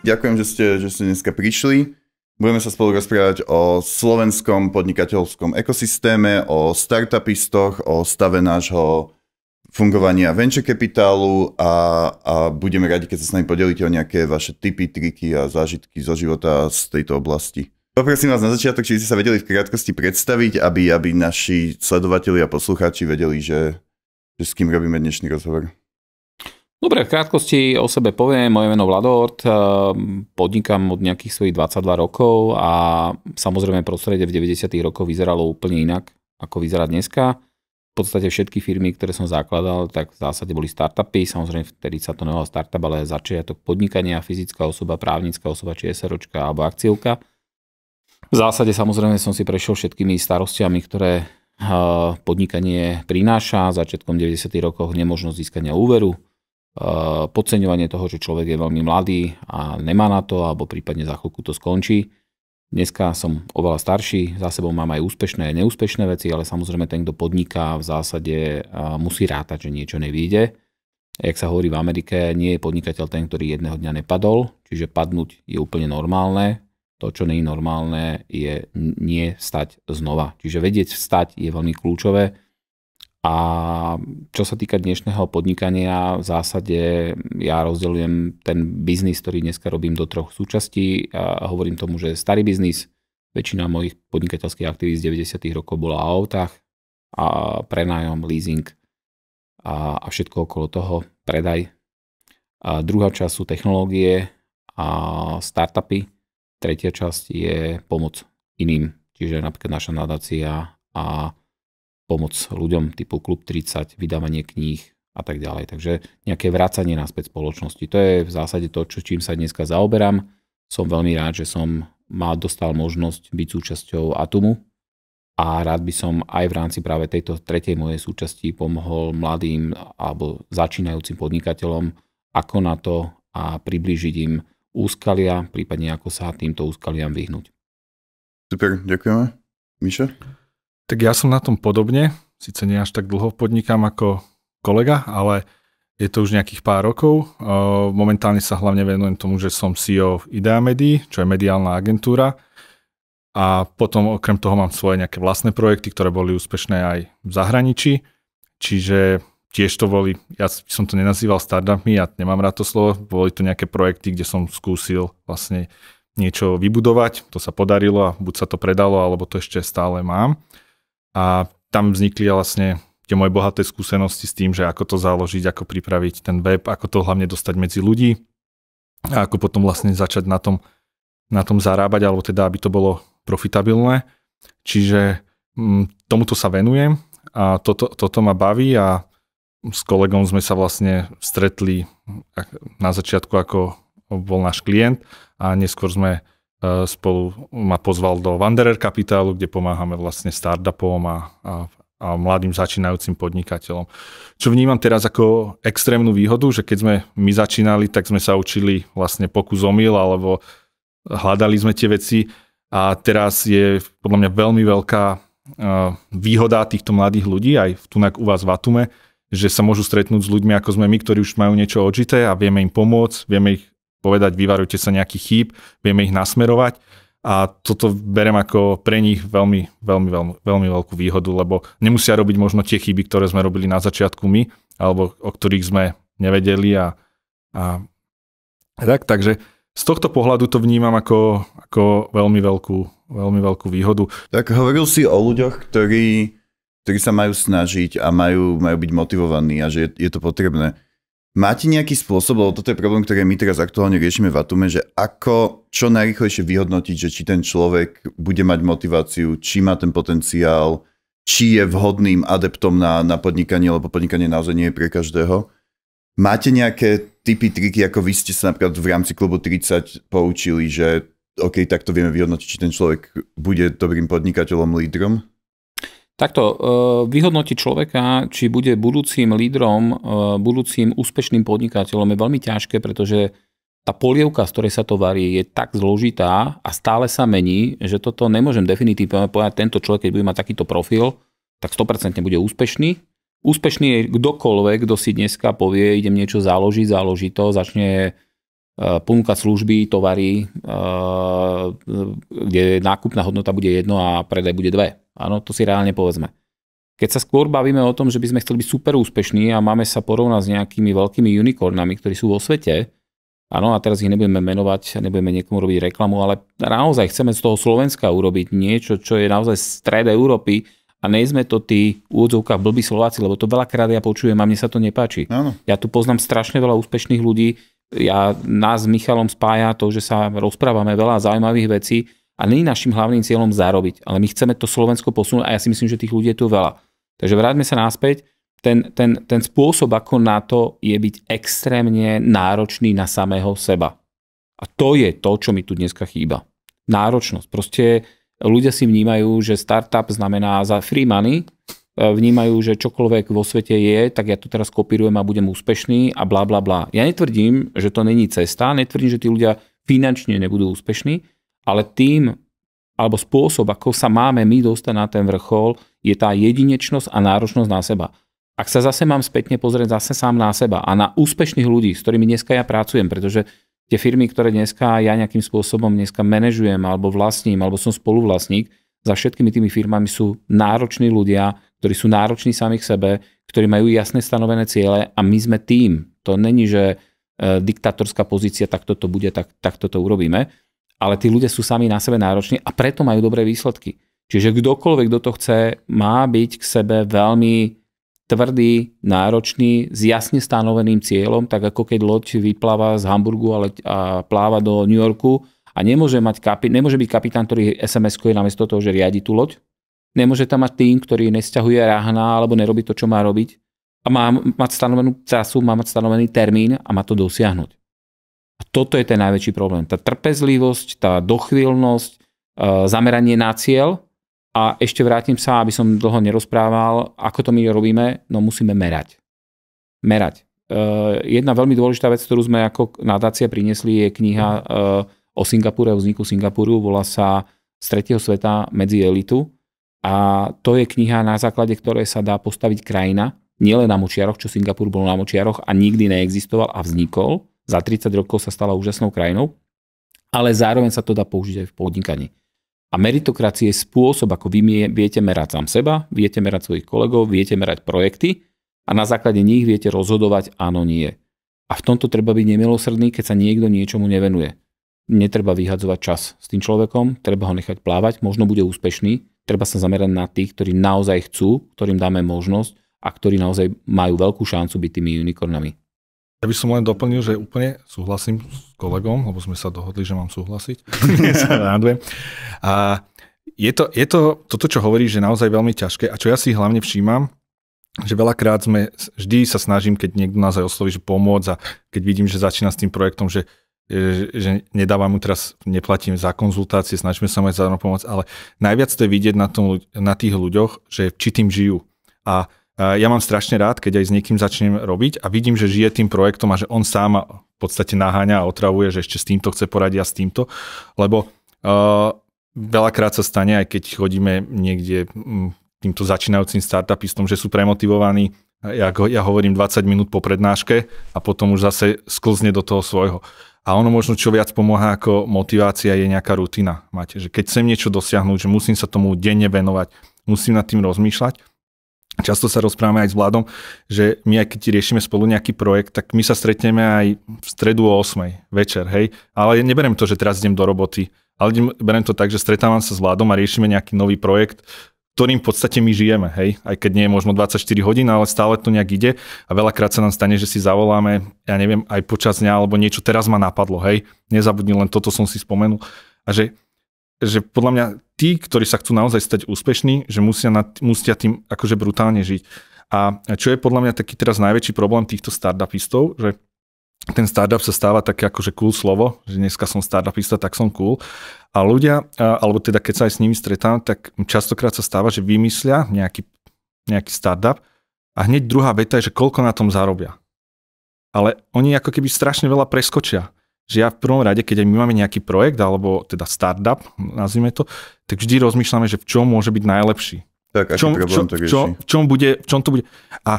Ďakujem, že ste dneska prišli. Budeme sa spolu rozprávať o slovenskom podnikateľskom ekosystéme, o startupistoch, o stave nášho fungovania venture kapitálu a budeme radi, keď sa s nami podelíte o nejaké vaše tipy, triky a zážitky zo života z tejto oblasti. Poprosím vás na začiatok, či by ste sa vedeli v krátkosti predstaviť, aby naši sledovatelia a poslucháči vedeli, že s kým robíme dnešný rozhovor. Dobre, v krátkosti o sebe poviem, moje meno Vladort, podnikám od nejakých svojich 22 rokov a samozrejme prostredie v 90. rokoch vyzeralo úplne inak, ako vyzerá dneska. V podstate všetky firmy, ktoré som zakladal, tak v zásade boli startupy, samozrejme vtedy sa to nevolalo startup, ale začiatok podnikania, fyzická osoba, právnická osoba, či SROčka alebo akciovka. V zásade samozrejme som si prešiel všetkými starostiami, ktoré podnikanie prináša, začiatkom 90. rokov nemožnosť získania úveru, podceňovanie toho, že človek je veľmi mladý a nemá na to, alebo prípadne za chvíľku to skončí. Dneska som oveľa starší, za sebou mám aj úspešné a neúspešné veci, ale samozrejme ten, kto podniká, v zásade musí rátať, že niečo nevyjde. Jak sa hovorí v Amerike, nie je podnikateľ ten, ktorý jedného dňa nepadol, čiže padnúť je úplne normálne. To, čo nie je normálne, je nie vstať znova. Čiže vedieť vstať je veľmi kľúčové. A čo sa týka dnešného podnikania, v zásade ja rozdeľujem ten biznis, ktorý dneska robím, do troch súčastí. A hovorím tomu, že starý biznis, väčšina mojich podnikateľských aktivít z 90. rokov bola o autách a prenájom, leasing a všetko okolo toho, predaj. A druhá časť sú technológie a startupy. Tretia časť je pomoc iným, čiže napríklad naša nadácia a pomoc ľuďom typu Klub 30, vydávanie kníh a tak ďalej. Takže nejaké vracanie naspäť spoločnosti. To je v zásade to, čím sa dneska zaoberám. Som veľmi rád, že som dostal možnosť byť súčasťou Atomu a rád by som aj v rámci práve tejto tretej mojej súčasti pomohol mladým alebo začínajúcim podnikateľom, ako na to a priblížiť im úskalia, prípadne ako sa týmto úskaliam vyhnúť. Super, ďakujeme. Mišo? Tak ja som na tom podobne, síce nie až tak dlho podnikám ako kolega, ale je to už nejakých pár rokov. Momentálne sa hlavne venujem tomu, že som CEO Ideamedy, čo je mediálna agentúra. A potom okrem toho mám svoje nejaké vlastné projekty, ktoré boli úspešné aj v zahraničí. Čiže tiež to boli, ja som to nenazýval startupmi, ja nemám rád to slovo, boli to nejaké projekty, kde som skúsil vlastne niečo vybudovať. To sa podarilo a buď sa to predalo, alebo to ešte stále mám. A tam vznikli vlastne tie moje bohaté skúsenosti s tým, že ako to založiť, ako pripraviť ten web, ako to hlavne dostať medzi ľudí a ako potom vlastne začať na tom zarábať, alebo teda, aby to bolo profitabilné. Čiže tomuto sa venujem a toto ma baví a s kolegom sme sa vlastne stretli na začiatku, ako bol náš klient a neskôr sme spolu ma pozval do Wanderer kapitálu, kde pomáhame vlastne startupom a mladým začínajúcim podnikateľom. Čo vnímam teraz ako extrémnu výhodu, že keď sme my začínali, tak sme sa učili vlastne pokus omyl, alebo hľadali sme tie veci a teraz je podľa mňa veľmi veľká výhoda týchto mladých ľudí, aj tunak u vás v Atume, že sa môžu stretnúť s ľuďmi ako sme my, ktorí už majú niečo odžité a vieme im pomôcť, vieme ich povedať, vyvarujte sa nejakých chýb, vieme ich nasmerovať a toto berem ako pre nich veľmi veľkú výhodu, lebo nemusia robiť možno tie chyby, ktoré sme robili na začiatku my, alebo o ktorých sme nevedeli a tak, takže z tohto pohľadu to vnímam ako veľmi veľkú výhodu. Tak hovoril si o ľuďoch, ktorí sa majú snažiť a majú byť motivovaní a že je to potrebné. Máte nejaký spôsob, lebo toto je problém, ktorý my teraz aktuálne riešime v Atume, že ako čo najrýchlejšie vyhodnotiť, že či ten človek bude mať motiváciu, či má ten potenciál, či je vhodným adeptom na podnikanie, lebo podnikanie naozaj nie je pre každého. Máte nejaké tipy, triky, ako vy ste sa napríklad v rámci klubu 30 poučili, že OK, takto vieme vyhodnotiť, či ten človek bude dobrým podnikateľom, lídrom? Takto, vyhodnotiť človeka, či bude budúcim lídrom, budúcim úspešným podnikateľom je veľmi ťažké, pretože tá polievka, z ktorej sa to varí, je tak zložitá a stále sa mení, že toto nemôžem definitívne povedať, tento človek, keď bude mať takýto profil, tak 100% bude úspešný. Úspešný je kdokoľvek, kto si dneska povie, idem niečo založiť to, začne ponúkať služby, tovary, kde nákupná hodnota bude 1 a predaj bude 2. Áno, to si reálne povedzme. Keď sa skôr bavíme o tom, že by sme chceli byť super úspešní a máme sa porovnať s nejakými veľkými unicornami, ktorí sú vo svete, áno, a teraz ich nebudeme menovať, nebudeme niekomu robiť reklamu, ale naozaj chceme z toho Slovenska urobiť niečo, čo je naozaj stred Európy a nejsme to tí v úvodzovkách blbí Slováci, lebo to veľakrát ja počujem a mne sa to nepáči. Áno. Ja tu poznám strašne veľa úspešných ľudí, nás s Michalom spája to, že sa rozprávame veľa zaujímavých vecí a nie je našim hlavným cieľom zarobiť, ale my chceme to Slovensko posunúť a ja si myslím, že tých ľudí je tu veľa. Takže vráťme sa naspäť. Ten spôsob, ako na to, je byť extrémne náročný na samého seba. A to je to, čo mi tu dneska chýba. Náročnosť. Proste ľudia si vnímajú, že startup znamená za free money, vnímajú, že čokoľvek vo svete je, tak ja to teraz kopírujem a budem úspešný a bla bla bla. Ja netvrdím, že to není cesta, netvrdím, že tí ľudia finančne nebudú úspešní, ale tým, alebo spôsob, ako sa máme my dostať na ten vrchol, je tá jedinečnosť a náročnosť na seba. Ak sa zase mám spätne pozrieť zase sám na seba a na úspešných ľudí, s ktorými dneska ja pracujem, pretože tie firmy, ktoré dneska ja nejakým spôsobom dneska manažujem, alebo vlastním, alebo som spoluvlastník, za všetkými tými firmami sú nároční ľudia, ktorí sú nároční sami k sebe, ktorí majú jasne stanovené ciele a my sme tým. To není, že diktatorská pozícia, tak toto bude, tak toto urobíme, ale tí ľudia sú sami na sebe nároční a preto majú dobré výsledky. Čiže kdokoľvek, kto to chce, má byť k sebe veľmi tvrdý, náročný, s jasne stanoveným cieľom, tak ako keď loď vypláva z Hamburgu a pláva do New Yorku a nemôže byť kapitán, ktorý SMS-kuje namiesto toho, že riadi tú loď. Nemôže tam mať tým, ktorý nesťahuje ráhna alebo nerobí to, čo má robiť. A má mať stanovenú času, má mať stanovený termín a má to dosiahnuť. A toto je ten najväčší problém. Tá trpezlivosť, tá dochvíľnosť, zameranie na cieľ. A ešte vrátim sa, aby som dlho nerozprával, ako to my robíme, no musíme merať. Merať. Jedna veľmi dôležitá vec, ktorú sme ako nadácia priniesli, je kniha o Singapúre, o vzniku Singapuru, volá sa Z tretieho sveta medzi elitu. A to je kniha, na základe ktorej sa dá postaviť krajina, nielen na močiaroch, čo Singapur bol na močiaroch a nikdy neexistoval a vznikol. Za 30 rokov sa stala úžasnou krajinou, ale zároveň sa to dá použiť aj v podnikaní. A meritokracia je spôsob, ako vy viete merať sám seba, viete merať svojich kolegov, viete merať projekty a na základe nich viete rozhodovať áno, nie. A v tomto treba byť nemilosrdný, keď sa niekto niečomu nevenuje. Netreba vyhadzovať čas s tým človekom, treba ho nechať plávať, možno bude úspešný, treba sa zamerať na tých, ktorí naozaj chcú, ktorým dáme možnosť a ktorí naozaj majú veľkú šancu byť tými unicornami. Ja by som len doplnil, že úplne súhlasím s kolegom, lebo sme sa dohodli, že mám súhlasiť. A je to toto, čo hovorí, že naozaj veľmi ťažké. A čo ja si hlavne všímam, že veľakrát vždy sa snažím, keď niekto nás aj osloví, že pomôcť a keď vidím, že začína s tým projektom, že nedávam mu teraz, neplatím za konzultácie, snažíme sa mať zároveň pomôcť, ale najviac to je vidieť na tých ľuďoch, že či tým žijú. A ja mám strašne rád, keď aj s niekým začnem robiť a vidím, že žije tým projektom a že on sám v podstate naháňa a otravuje, že ešte s týmto chce poradiť a s týmto, lebo veľakrát sa stane, aj keď chodíme niekde týmto začínajúcim startupistom, že sú premotivovaní, ja hovorím 20 minút po prednáške a potom už zase sklzne do toho svojho. A ono možno, čo viac pomáha ako motivácia, je nejaká rutina. Máte, že keď chcem niečo dosiahnuť, že musím sa tomu denne venovať, musím nad tým rozmýšľať. Často sa rozprávame aj s Vladom, že my aj keď riešime spolu nejaký projekt, tak my sa stretneme aj v stredu o 8 večer, hej. Ale neberiem to, že teraz idem do roboty, ale beriem to tak, že stretávam sa s Vladom a riešime nejaký nový projekt, ktorým v podstate my žijeme, hej. Aj keď nie je možno 24 hodín, ale stále to nejak ide a veľakrát sa nám stane, že si zavoláme, ja neviem, aj počas dňa, alebo niečo teraz ma napadlo, hej. Nezabudni, len toto som si spomenul. A že podľa mňa tí, ktorí sa chcú naozaj stať úspešní, že musia tým akože brutálne žiť. A čo je podľa mňa taký teraz najväčší problém týchto startupistov, že ten startup sa stáva také akože cool slovo, že dneska som startupista, tak som cool. A ľudia, alebo teda keď sa aj s nimi stretám, tak častokrát sa stáva, že vymyslia nejaký startup a hneď druhá veta je, že koľko na tom zarobia. Ale oni ako keby strašne veľa preskočia. Že ja v prvom rade, keď aj my máme nejaký projekt, alebo teda startup, nazvime to, tak vždy rozmýšľame, že v čom môže byť najlepší. Tak, aký problém to rieši? V čom to bude. A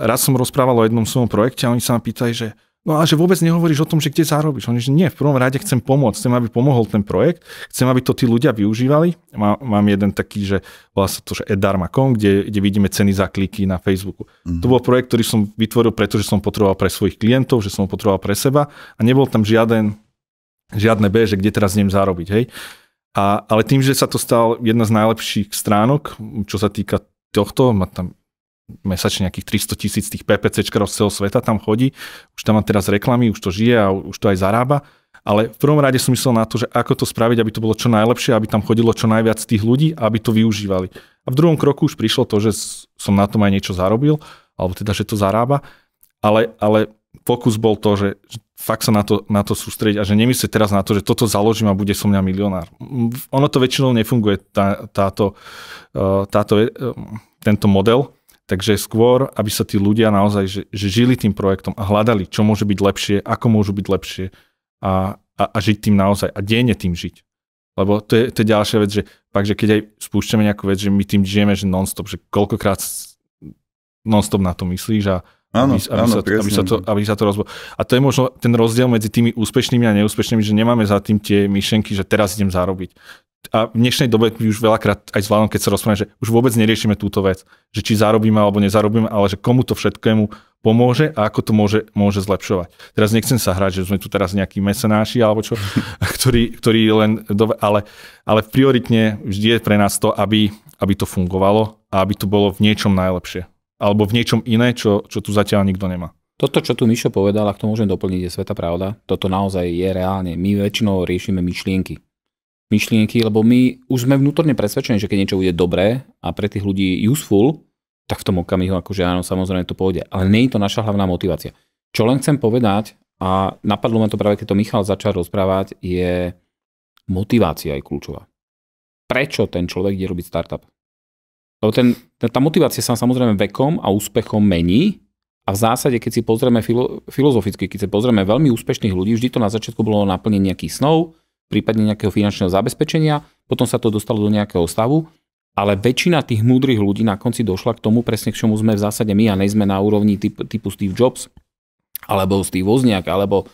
raz som rozprával o jednom svojom projekte a oni sa ma pýtajú, že No a že vôbec nehovoríš o tom, že kde zarobíš. Oni, že nie, v prvom rade chcem pomôcť, chcem, aby pomohol ten projekt, chcem, aby to tí ľudia využívali. Mám jeden taký, že volá sa to, že edarma.com, kde vidíme ceny za kliky na Facebooku. To bol projekt, ktorý som vytvoril, pretože som potreboval pre svojich klientov, že som ho potreboval pre seba a nebol tam žiadne B, že kde teraz idem zarobiť, hej. Ale tým, že sa to stal jedna z najlepších stránok, čo sa týka tohto, má tam mesačne nejakých 300,000 tých PPCčkarov z celého sveta tam chodí, už tam má teraz reklamy, už to žije a už to aj zarába, ale v prvom rade som myslel na to, že ako to spraviť, aby to bolo čo najlepšie, aby tam chodilo čo najviac tých ľudí a aby to využívali. A v druhom kroku už prišlo to, že som na tom aj niečo zarobil, alebo teda, že to zarába, ale fokus bol to, že fakt sa na to sústrediť a že nemyslieť teraz na to, že toto založím a bude som mňa milionár. Ono to väčšinou nefunguje, tento model. Takže skôr, aby sa tí ľudia naozaj že žili tým projektom a hľadali, čo môže byť lepšie, ako môžu byť lepšie a žiť tým naozaj a denne tým žiť. Lebo to je ďalšia vec, že fakt, že keď aj spúšťame nejakú vec, že my tým žijeme, že non-stop, že koľkokrát non-stop na to myslíš a aby sa to rozbilo. A to je možno ten rozdiel medzi tými úspešnými a neúspešnými, že nemáme za tým tie myšlenky, že teraz idem zarobiť. A v dnešnej dobe už veľakrát aj s Vladom, keď sa rozprávame, že už vôbec neriešime túto vec, že či zarobíme alebo nezarobíme, ale že komu to všetkému pomôže a ako to môže zlepšovať. Teraz nechcem sa hrať, že sme tu teraz nejakí mecenáši alebo čo, ktorí len... Ale prioritne vždy je pre nás to, aby to fungovalo a aby to bolo v niečom najlepšie. Alebo v niečom iné, čo tu zatiaľ nikto nemá. Toto, čo tu Mišo povedal, ak to môžem doplniť, je sveta pravda. Toto naozaj je reálne. My väčšinou riešime myšlienky, lebo my už sme vnútorne presvedčení, že keď niečo bude dobré a pre tých ľudí useful, tak v tom okamihu akože áno, samozrejme to pôjde. Ale nie je to naša hlavná motivácia. Čo len chcem povedať, a napadlo ma to práve, keď to Michal začal rozprávať, je motivácia je kľúčová. Prečo ten človek ide robiť startup? Lebo tá motivácia sa samozrejme vekom a úspechom mení a v zásade, keď si pozrieme filozoficky, keď si pozrieme veľmi úspešných ľudí, vždy to na začiatku bolo naplnenie nejakých snov, prípadne nejakého finančného zabezpečenia, potom sa to dostalo do nejakého stavu, ale väčšina tých múdrych ľudí na konci došla k tomu, presne k čomu sme v zásade my a nejsme na úrovni typu Steve Jobs, alebo Steve Wozniak, alebo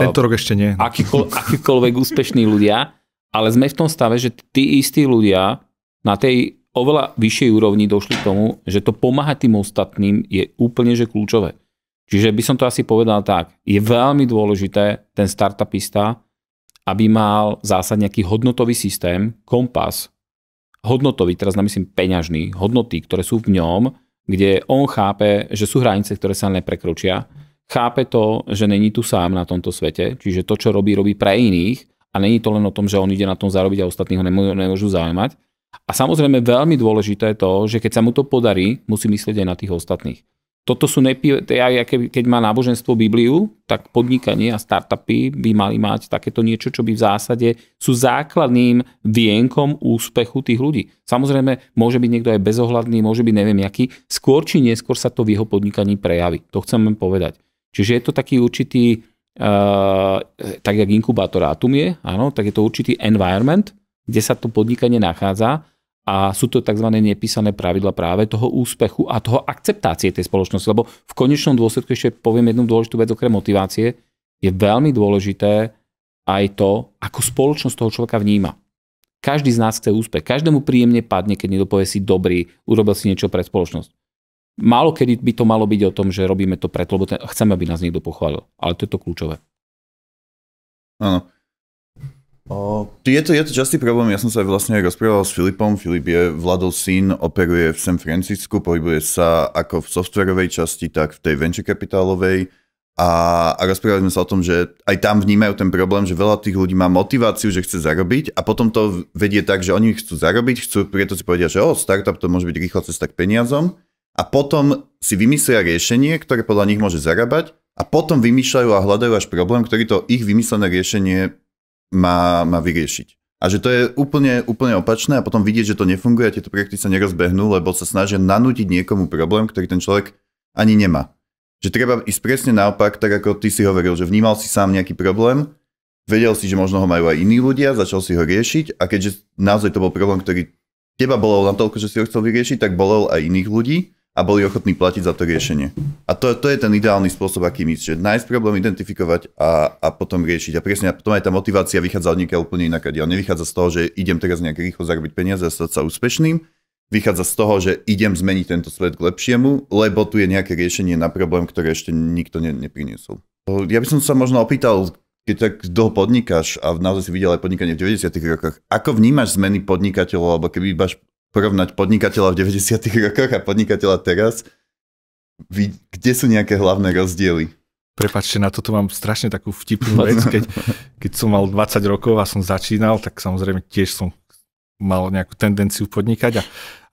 tento rok ešte nie. Akýkoľvek úspešní ľudia, ale sme v tom stave, že tí istí ľudia na tej oveľa vyššej úrovni došli k tomu, že to pomáhať tým ostatným je úplne že kľúčové. Čiže by som to asi povedal tak, je veľmi dôležité ten startupista, aby mal zásadne nejaký hodnotový systém, kompas, hodnotový, teraz namyslím peňažný, hodnoty, ktoré sú v ňom, kde on chápe, že sú hranice, ktoré sa neprekročia, chápe to, že není tu sám na tomto svete, čiže to, čo robí pre iných a není to len o tom, že on ide na tom zarobiť a ostatní ho nemôžu zaujímať. A samozrejme veľmi dôležité je to, že keď sa mu to podarí, musí myslieť aj na tých ostatných. Toto sú keď má náboženstvo Bibliu, tak podnikanie a startupy by mali mať takéto niečo, čo by v zásade sú základným vienkom úspechu tých ľudí. Samozrejme, môže byť niekto aj bezohľadný, môže byť neviem aký, skôr či neskôr sa to v jeho podnikaní prejaví. To chcem len povedať. Čiže je to taký určitý, tak jak inkubátor Atom je, áno, tak je to určitý environment, kde sa to podnikanie nachádza. A sú to tzv. Nepísané pravidla práve toho úspechu a toho akceptácie tej spoločnosti. Lebo v konečnom dôsledku ešte poviem jednu dôležitú vec okrem motivácie. Je veľmi dôležité aj to, ako spoločnosť toho človeka vníma. Každý z nás chce úspech. Každému príjemne padne, keď niekto povie si dobrý, urobil si niečo pre spoločnosť. Málo kedy by to malo byť o tom, že robíme to preto, lebo chceme, aby nás niekto pochválil. Ale to je to kľúčové. Áno. Je to častý problém, ja som sa vlastne aj rozprával s Filipom. Filip je Vladov syn, operuje v San Francisku, pohybuje sa ako v softwarovej časti, tak v tej venture capitálovej a rozprávali sme sa o tom, že aj tam vnímajú ten problém, že veľa tých ľudí má motiváciu, že chce zarobiť a potom to vedie tak, že oni chcú zarobiť, preto si povedia, že startup to môže byť rýchla cesta k peniazom a potom si vymyslia riešenie, ktoré podľa nich môže zarábať a potom vymýšľajú a hľadajú až problém, ktorý to ich vymyslené riešenie má vyriešiť. A že to je úplne opačné a potom vidieť, že to nefunguje a tieto projekty sa nerozbehnú, lebo sa snažia nanútiť niekomu problém, ktorý ten človek ani nemá. Že treba ísť presne naopak, tak ako ty si hovoril, že vnímal si sám nejaký problém, vedel si, že možno ho majú aj iní ľudia, začal si ho riešiť a keďže naozaj to bol problém, ktorý teba bolel natoľko, že si ho chcel vyriešiť, tak bolel aj iných ľudí a boli ochotní platiť za to riešenie. A to je ten ideálny spôsob, aký myslíš, že nájsť problém, identifikovať a potom riešiť. A presne, a potom aj tá motivácia vychádza od niekiaľ úplne inak. Ale nevychádza z toho, že idem teraz nejak rýchlo zarobiť peniaze a stať sa úspešným. Vychádza z toho, že idem zmeniť tento svet k lepšiemu, lebo tu je nejaké riešenie na problém, ktoré ešte nikto nepriniesol. Ja by som sa možno opýtal, keď tak dlho podnikáš a naozaj si videl aj podnikanie v 90. rokoch, ako vnímaš zmeny podnikateľov, alebo keby máš porovnať podnikateľa v 90. rokoch a podnikateľa teraz, kde sú nejaké hlavné rozdiely? Prepáčte, na toto mám strašne takú vtipnú vec. Keď som mal 20 rokov a som začínal, tak samozrejme tiež som mal nejakú tendenciu podnikať a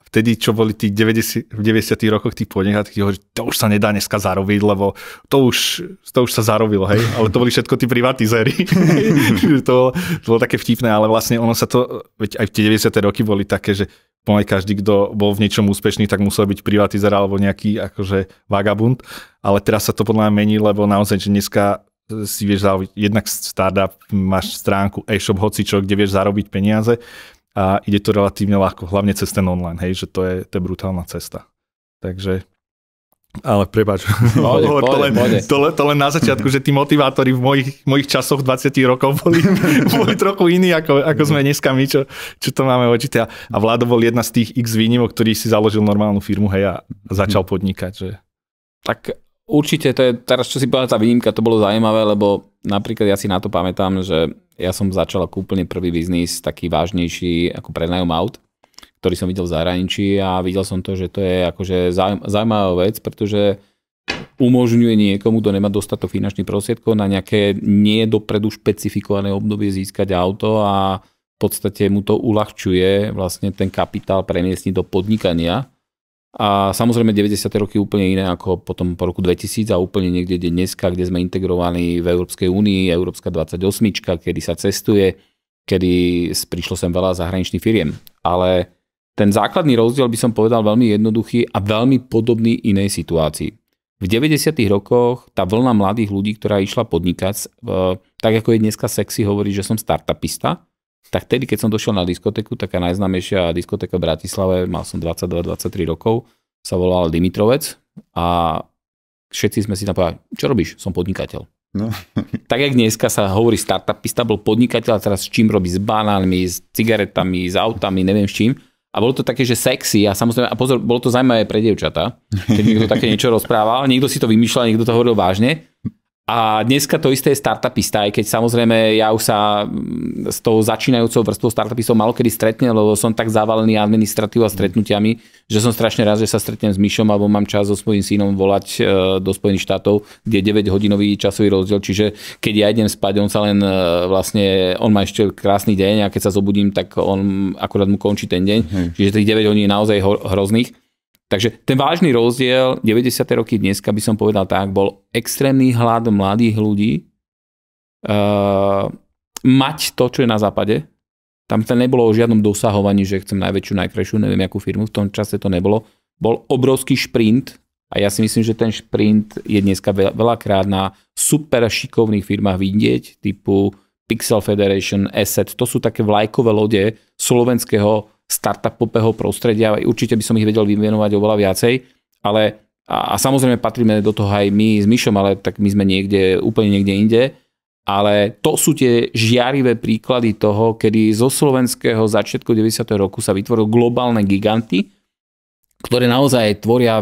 vtedy, čo boli tí v 90. rokoch tí podnikateľi, hovorí, to už sa nedá dneska zarobiť, lebo to už sa zarobilo, hej, ale to boli všetko tí privatizéri. to bolo také vtipné, ale vlastne ono sa to, veď aj v tie 90. roky boli také, že pomaly každý, kto bol v niečom úspešný, tak musel byť privatizér alebo nejaký akože vagabund, ale teraz sa to podľa mňa mení, lebo naozaj, že dneska si vieš zarobiť jednak startup, máš stránku e-shop, hocičo, kde vieš zarobiť peniaze. A ide to relatívne ľahko, hlavne cez ten online, hej, že to je brutálna cesta. Takže, ale prepáč, to len na začiatku, že tí motivátori v mojich časoch 20 rokov boli trochu iní, ako sme dneska my, čo to máme očité. A Vlado bol jedna z tých x výnimok, ktorý si založil normálnu firmu, hej, a začal podnikať. Že... Tak určite, to je teraz, čo si povedal, tá výnimka, to bolo zaujímavé, lebo napríklad ja si na to pamätám, že ja som začal ako úplne prvý biznis, taký vážnejší ako prenajom aut, ktorý som videl v zahraničí a videl som to, že to je akože zaujímavá vec, pretože umožňuje niekomu, kto nemá dostatok finančných prostriedkov na nejaké nie dopredu špecifikované obdobie získať auto a v podstate mu to uľahčuje vlastne ten kapitál premiestniť do podnikania. A samozrejme 90. roky úplne iné ako potom po roku 2000 a úplne niekde dneska, kde sme integrovaní v Európskej únii, Európska 28, kedy sa cestuje, kedy prišlo sem veľa zahraničných firiem. Ale ten základný rozdiel by som povedal veľmi jednoduchý a veľmi podobný inej situácii. V 90. rokoch tá vlna mladých ľudí, ktorá išla podnikať, tak ako je dneska sexy hovoriť, že som startupista, tak tedy, keď som došiel na diskotéku, taká najznámejšia diskotéka v Bratislave, mal som 22-23 rokov, sa volala Dimitrovec a všetci sme si tam povedali, čo robíš? Som podnikateľ. No. Tak jak dneska sa hovorí startupista, bol podnikateľ, teraz s čím robí? S banánmi, s cigaretami, s autami, neviem s čím. A bolo to také, že sexy a samozrejme, a pozor, bolo to zaujímavé pre dievčatá, keď niekto také niečo rozprával, niekto si to vymýšľal, niekto to hovoril vážne. A dneska to isté je startupista, aj keď samozrejme ja už sa s tou začínajúcou vrstvou startupistov malokedy stretnem, lebo som tak zavalený administratívou a stretnutiami, že som strašne rád, že sa stretnem s Mišom, alebo mám čas so svojím synom volať do Spojených štátov, kde je 9-hodinový časový rozdiel, čiže keď ja idem spať, on sa len vlastne, on má ešte krásny deň a keď sa zobudím, tak on akurát mu končí ten deň, čiže tých 9 hodín je naozaj hrozných. Takže ten vážny rozdiel 90. roky dneska by som povedal tak, bol extrémny hlad mladých ľudí mať to, čo je na západe. Tam to nebolo o žiadnom dosahovaní, že chcem najväčšiu, najkrajšiu, neviem akú firmu, v tom čase to nebolo. Bol obrovský šprint a ja si myslím, že ten šprint je dneska veľakrát na super šikovných firmách vidieť, typu Pixel Federation, Asset, to sú také vlajkové lode slovenského startupového prostredia, určite by som ich vedel vymenovať oveľa viacej, ale a samozrejme patríme do toho aj my s Mišom, ale tak my sme úplne niekde inde, ale to sú tie žiarivé príklady toho, kedy zo slovenského začiatku 90. roku sa vytvoril globálne giganty, ktoré naozaj tvoria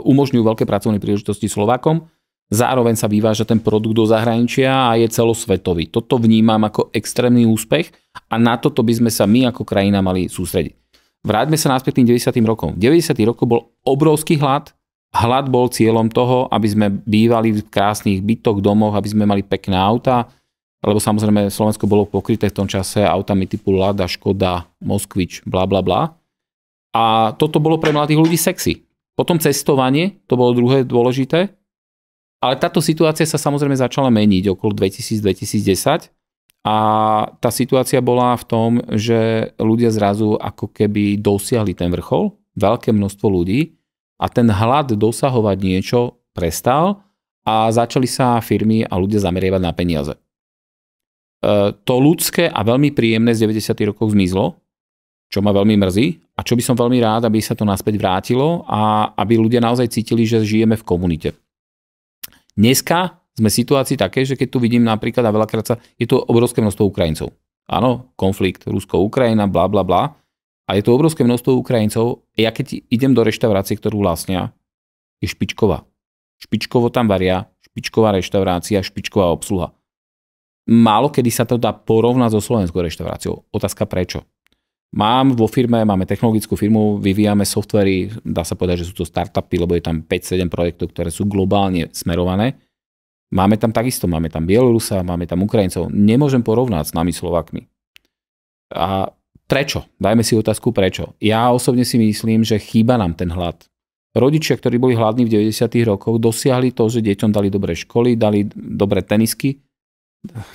umožňujú veľké pracovné príležitosti Slovákom, zároveň sa vyváža ten produkt do zahraničia a je celosvetový. Toto vnímam ako extrémny úspech a na toto by sme sa my ako krajina mali sústrediť. Vráťme sa naspäť tým 90. rokom. 90. rokov bol obrovský hlad. Hlad bol cieľom toho, aby sme bývali v krásnych bytoch, domoch, aby sme mali pekné auta, lebo samozrejme Slovensko bolo pokryté v tom čase autami typu Lada, Škoda, Moskvič, bla bla bla. A toto bolo pre mladých ľudí sexy. Potom cestovanie, to bolo druhé dôležité. Ale táto situácia sa samozrejme začala meniť okolo 2000-2010 a tá situácia bola v tom, že ľudia zrazu ako keby dosiahli ten vrchol, veľké množstvo ľudí a ten hlad dosahovať niečo prestal a začali sa firmy a ľudia zameriavať na peniaze. To ľudské a veľmi príjemné z 90. rokov zmizlo čo ma veľmi mrzí a čo by som veľmi rád, aby sa to naspäť vrátilo a aby ľudia naozaj cítili, že žijeme v komunite. Dneska sme v situácii také, že keď tu vidím napríklad a veľakrát je tu obrovské množstvo Ukrajincov. Áno, konflikt Rusko-Ukrajina, bla bla bla. A je tu obrovské množstvo Ukrajincov. Ja keď idem do reštaurácie, ktorú vlastnia, je špičková. Špičkovo tam varia, špičková reštaurácia, špičková obsluha. Málo kedy sa to dá porovnať so slovenskou reštauráciou. Otázka prečo? Mám vo firme, máme technologickú firmu, vyvíjame softvery, dá sa povedať, že sú to startupy, lebo je tam 5-7 projektov, ktoré sú globálne smerované. Máme tam takisto, máme tam Bielorusa, máme tam Ukrajincov. Nemôžem porovnať s nami Slovákmi. A prečo? Dajme si otázku prečo. Ja osobne si myslím, že chýba nám ten hlad. Rodičia, ktorí boli hladní v 90. rokoch, dosiahli to, že deťom dali dobré školy, dali dobré tenisky,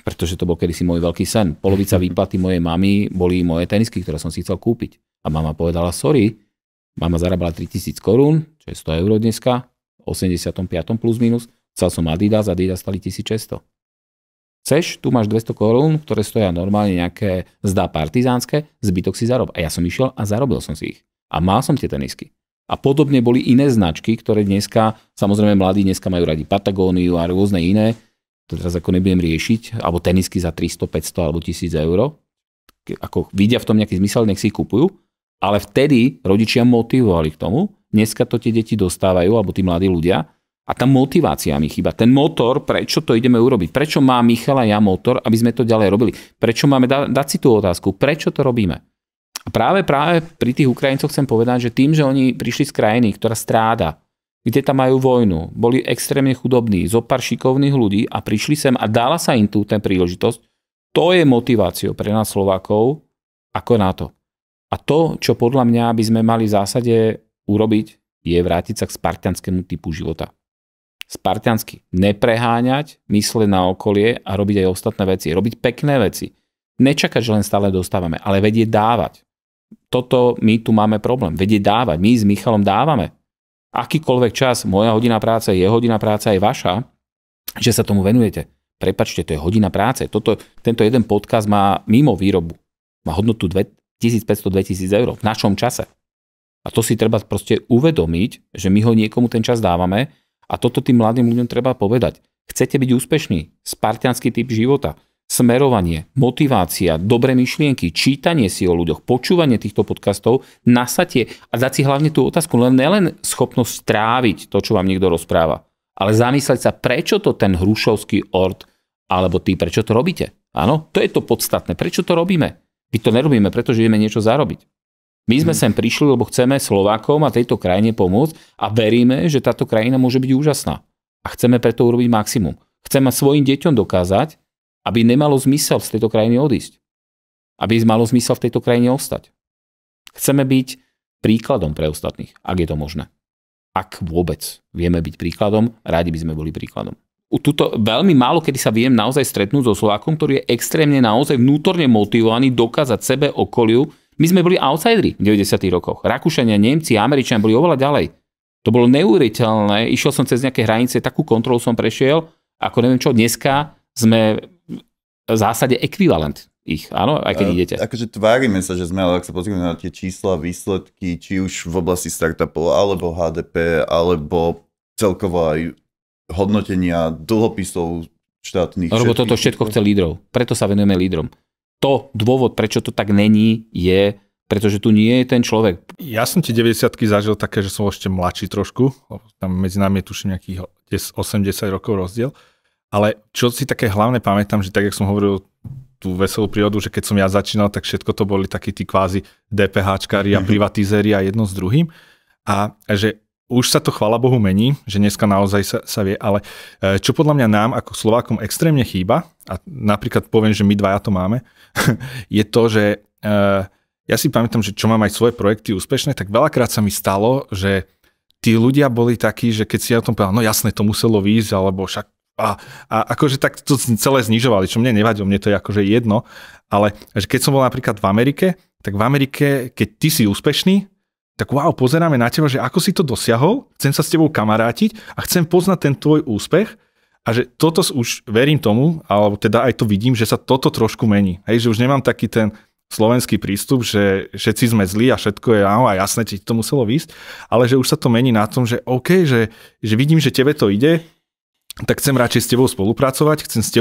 pretože to bol kedysi môj veľký sen. Polovica výplaty mojej mamy boli moje tenisky, ktoré som si chcel kúpiť. A mama povedala, sorry, mama zarábala 3000 korún, čo je 100 eur dneska, 85. plus minus, chcel som Adidas stali 1600. Chceš, tu máš 200 korún, ktoré stoja normálne nejaké zdá partizánske, zbytok si zarob. A ja som išiel a zarobil som si ich. A mal som tie tenisky. A podobne boli iné značky, ktoré dneska, samozrejme mladí dneska majú radi Patagóniu a rôzne iné, to teraz ako nebudem riešiť, alebo tenisky za 300, 500 alebo 1000 eur. Ako vidia v tom nejaký zmysel, nech si ich kupujú. Ale vtedy rodičia motivovali k tomu, dneska to tie deti dostávajú, alebo tí mladí ľudia, a tá motivácia mi chýba. Ten motor, prečo to ideme urobiť? Prečo má Michal a ja motor, aby sme to ďalej robili? Prečo máme dať si tú otázku? Prečo to robíme? A práve pri tých Ukrajincoch chcem povedať, že tým, že oni prišli z krajiny, ktorá stráda, kde tam majú vojnu, boli extrémne chudobní, zo pár šikovných ľudí a prišli sem a dala sa im tú ten príležitosť, to je motiváciou pre nás Slovákov ako na to. A to, čo podľa mňa by sme mali v zásade urobiť, je vrátiť sa k spartianskému typu života. Spartiansky. Nepreháňať, mysleť na okolie a robiť aj ostatné veci. Robiť pekné veci. Nečakať, že len stále dostávame, ale vedieť dávať. Toto my tu máme problém. Vedieť dávať. My s Michalom dávame. Akýkoľvek čas, moja hodina práce, jeho hodina práce je vaša, že sa tomu venujete. Prepáčte, to je hodina práce. Tento jeden podcast má mimo výrobu. Má hodnotu 1500-2000 eur v našom čase. A to si treba proste uvedomiť, že my ho niekomu ten čas dávame. A toto tým mladým ľuďom treba povedať. Chcete byť úspešní? Spartiansky typ života. Smerovanie, motivácia, dobré myšlienky, čítanie si o ľuďoch, počúvanie týchto podcastov, nasadie a dať si hlavne tú otázku, nelen schopnosť stráviť to, čo vám niekto rozpráva, ale zamysleť sa, prečo to ten hrušovský ort, alebo ty, prečo to robíte? Áno, to je to podstatné. Prečo to robíme? My to nerobíme, pretože ideme niečo zarobiť. My sme sem prišli, lebo chceme Slovákom a tejto krajine pomôcť a veríme, že táto krajina môže byť úžasná. A chceme preto urobiť maximum. Chceme svojim deťom dokázať, aby nemalo zmysel z tejto krajiny odísť. Aby malo zmysel v tejto krajine ostať. Chceme byť príkladom pre ostatných, ak je to možné. Ak vôbec vieme byť príkladom, rádi by sme boli príkladom. Tuto veľmi málo, kedy sa viem naozaj stretnúť so Slovákom, ktorý je extrémne naozaj vnútorne motivovaný dokázať sebe, okoliu. My sme boli outsideri v 90. rokoch. Rakúšania, Nemci, Američania boli oveľa ďalej. To bolo neuveriteľné. Išiel som cez nejaké hranice, takú kontrolu som prešiel, ako neviem čo, dneska sme v zásade ekvivalent ich, áno, aj keď idete. Akože tvárime sa, že sme, ale ak sa pozrieme na tie čísla, výsledky, či už v oblasti startupov, alebo HDP, alebo celkovo aj hodnotenia dlhopisov štátnych. Lebo toto všetko chce lídrov. Preto sa venujeme lídrom. To dôvod, prečo to tak není, je, pretože tu nie je ten človek. Ja som tie 90-ky zažil také, že som ešte mladší trošku. Tam medzi nami je tuším nejakých 80 rokov rozdiel. Ale čo si také hlavne pamätám, že tak, jak som hovoril tú veselú prírodu, že keď som ja začínal, tak všetko to boli takí tí kvázi DPHčkári a privatizéri a jedno s druhým. A že už sa to, chvála Bohu, mení, že dneska naozaj sa vie, ale čo podľa mňa nám ako Slovákom extrémne chýba, a napríklad poviem, že my dvaja to máme, je to, že ja si pamätám, že čo mám aj svoje projekty úspešné, tak veľakrát sa mi stalo, že tí ľudia boli takí, že keď si ja o tom povedal, no jasné, to muselo výjsť, alebo však a akože tak to celé znižovali, čo mne nevadilo, mne to je akože jedno, ale že keď som bol napríklad v Amerike, tak v Amerike, keď ty si úspešný, tak wow, pozeráme na teba, že ako si to dosiahol, chcem sa s tebou kamarátiť a chcem poznať ten tvoj úspech a že toto už verím tomu, alebo teda aj to vidím, že sa toto trošku mení. Hej, že už nemám taký ten slovenský prístup, že všetci sme zlí a všetko je áno a jasné, či to muselo výjsť, ale že už sa to mení na tom, že OK, že vidím, že tebe to ide, tak chcem radšej s tebou spolupracovať, chcem s